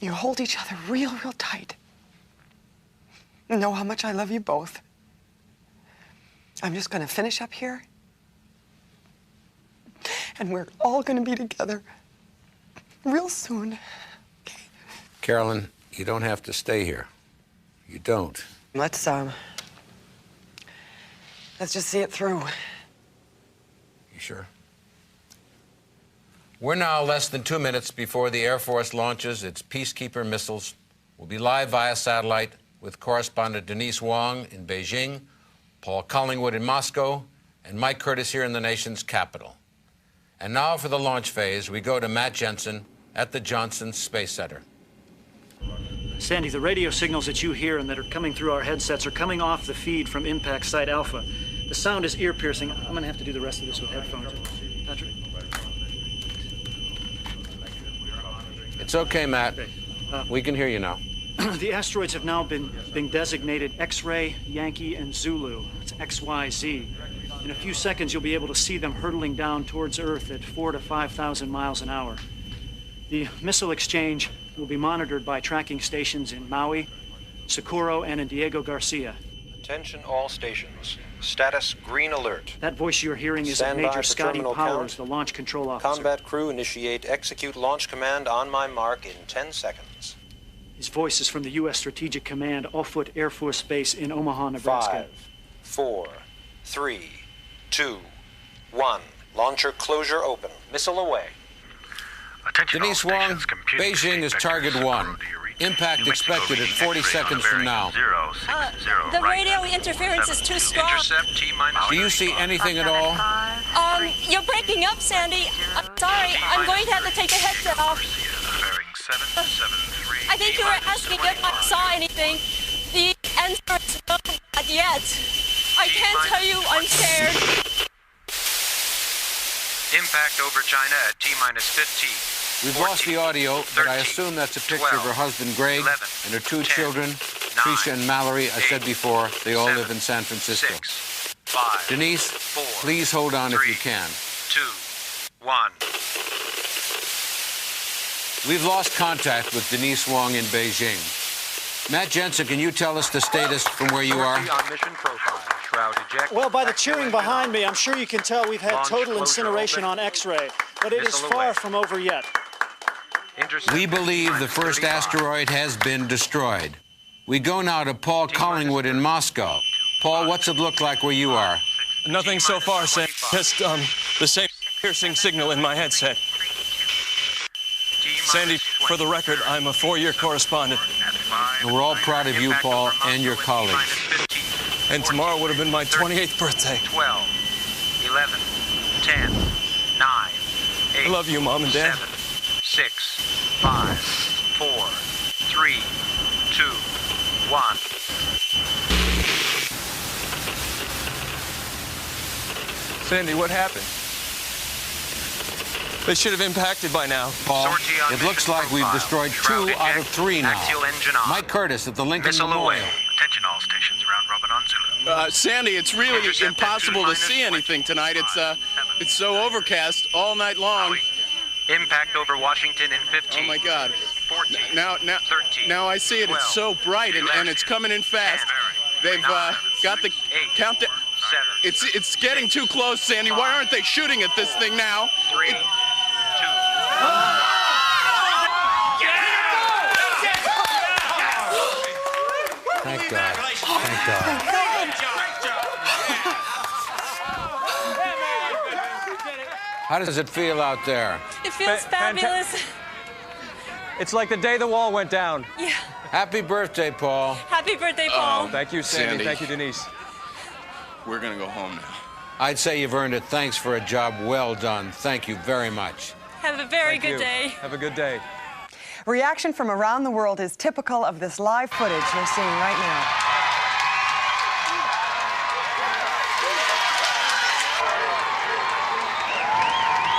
you hold each other real, real tight. And know how much I love you both. I'm just going to finish up here. And we're all going to be together real soon. Carolyn, you don't have to stay here. You don't. Let's just see it through. You sure? We're now less than 2 minutes before the Air Force launches its Peacekeeper missiles. We'll be live via satellite with correspondent Denise Wong in Beijing, Paul Collingwood in Moscow, and Mike Curtis here in the nation's capital. And now for the launch phase, we go to Matt Jensen at the Johnson Space Center. Sandy, the radio signals that you hear and that are coming through our headsets are coming off the feed from Impact Site Alpha. The sound is ear-piercing. I'm going to have to do the rest of this with headphones. Patrick? It's okay, Matt. We can hear you now. The asteroids have now been designated X-Ray, Yankee, and Zulu. It's XYZ. In a few seconds, you'll be able to see them hurtling down towards Earth at 4,000 to 5,000 miles an hour. The missile exchange will be monitored by tracking stations in Maui, Socorro, and in Diego Garcia. Attention all stations. Status green alert. That voice you're hearing is Stand Major by for Scotty terminal Powers, count. the launch control officer. Combat crew initiate execute launch command on my mark in 10 seconds. His voice is from the U.S. Strategic Command, Offutt Air Force Base in Omaha, Nebraska. 5, 4, 3, 2, 1. Launcher closure open. Missile away. Denise Wong, Beijing is target 1. Impact expected at 40 seconds from now. The radio interference is too strong. Do you see anything at all? You're breaking up, Sandy. I'm sorry. I'm going to have to take the headset off. I think you were asking if I saw anything. The answer is no, not yet. I can't tell you. I'm scared. Impact over China at T-minus 15. We've lost the audio, but I assume that's a picture of her husband, Greg, and her 2 children, Tricia and Mallory. I said before, they all live in San Francisco. 6, 5, Denise, 4, please hold on 3, if you can. 2, 1. We've lost contact with Denise Wong in Beijing. Matt Jensen, can you tell us the status from where you are? On mission profile. Shroud eject. Well, by the cheering behind me, I'm sure you can tell we've had total incineration on X-ray, but it is far from over yet. We believe the first asteroid has been destroyed. We go now to Paul Collingwood in Moscow. Paul, what's it look like where you are? Nothing so far, Sam. Just the same piercing signal in my headset. Sandy, for the record, I'm a 4-year correspondent. And we're all proud of you, Paul, and your colleagues. And tomorrow would have been my 28th birthday. 12, 11, 10, 9, 8. I love you, Mom and Dad. 7, 6, 5, 4, 3, 2, 1. Sandy, what happened? They should have impacted by now. Paul, it looks like we've destroyed 2 out of 3 now. Mike Curtis at the Lincoln Memorial. Attention all stations around Robin on Zulu. Sandy, it's really impossible to see anything tonight. It's so overcast all night long. Impact over Washington in 15. Oh my God! 14. Now I see it. 12, it's so bright and it's coming in fast. 10, They've 9, got the 8, countdown. 7. It's getting too close, Sandy. Why aren't they shooting at this thing now? 3, 2. Thank God. Thank God. How does it feel out there? It feels fabulous. It's like the day the wall went down. Yeah. Happy birthday, Paul. Happy birthday, Paul. Thank you, Sandy. Sandy. Thank you, Denise. We're gonna go home now. I'd say you've earned it. Thanks for a job well done. Thank you very much. Have a very good day. Have a good day. Reaction from around the world is typical of this live footage you're seeing right now.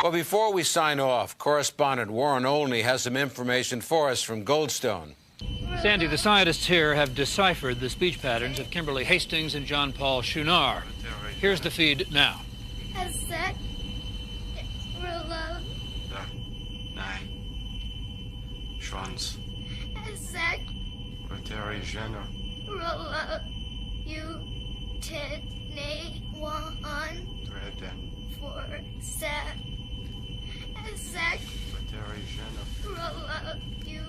Well, before we sign off, correspondent Warren Olney has some information for us from Goldstone. Sandy, the scientists here have deciphered the speech patterns of Kimberly Hastings and John Paul Schunar. Here's the feed now. Azek, Rula, Schwanz, Azek, Rotary Jenner, Rula, you, Ted, Nay, Wan, Dreden, for, Set, Azek, Rotary Jenner, Rula, you,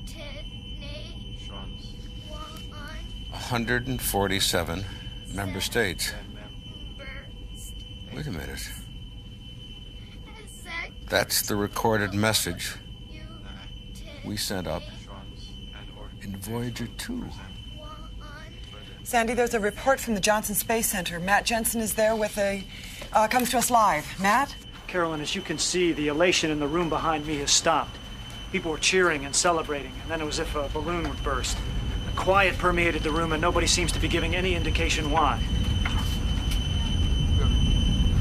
Ted, Nay, Schwanz. 147 member states. Wait a minute. That's the recorded message we sent up in Voyager 2. Sandy, there's a report from the Johnson Space Center. Matt Jensen is there with comes to us live. Matt? Carolyn, as you can see, the elation in the room behind me has stopped. People were cheering and celebrating, and then it was as if a balloon would burst. Quiet permeated the room, and nobody seems to be giving any indication why.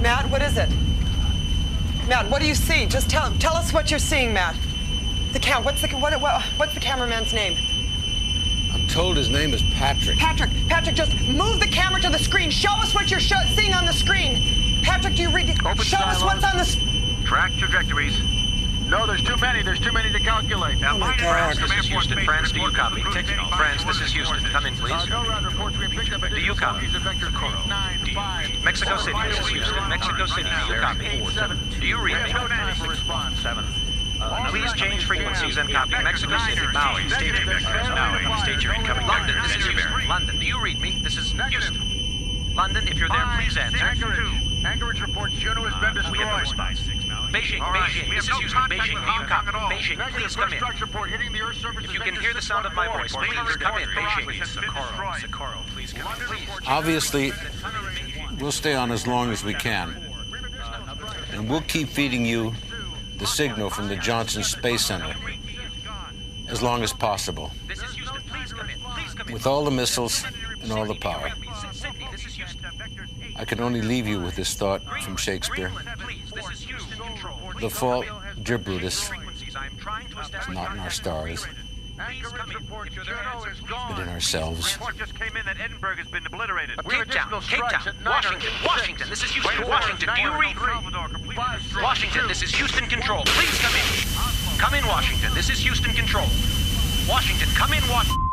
Matt, what is it? Matt, what do you see? Just tell us what you're seeing, Matt. What's the cameraman's name? I'm told his name is Patrick. Patrick, just move the camera to the screen. Show us what you're seeing on the screen. Patrick, do you read? Show us what's on the. Track trajectories. No, there's too many. There's too many to calculate. Oh my God. This is Houston. France, do you copy? France, this is Houston. Come in, please. Do you copy? Mexico City, this is Houston. Mexico City, do you copy? Do you read me? Please change frequencies and copy. Mexico City, Maui, state your Maui, state your incoming. London, this is Houston. London, do you read me? This is Houston. London, if you're there, please answer. Anchorage reports Juno has been destroyed. We have no response. Beijing, Beijing, this is Houston. Beijing, do you copy? Beijing, please come in. If you can hear the sound of my voice, please come in. Beijing, Socorro, please come in. Please. Obviously, we'll stay on as long as we can. And we'll keep feeding you the signal from the Johnson Space Center as long as possible. With all the missiles and all the power. I can only leave you with this thought from Shakespeare. The fault, dear Brutus, is not in our stars, but in ourselves. Just came in that Edinburgh has been obliterated. Cape Town, Washington, this is Houston. Washington, do you read me? Washington, this is Houston Control. Please come in. Come in, Washington, this is Houston Control. Washington, come in, Washington.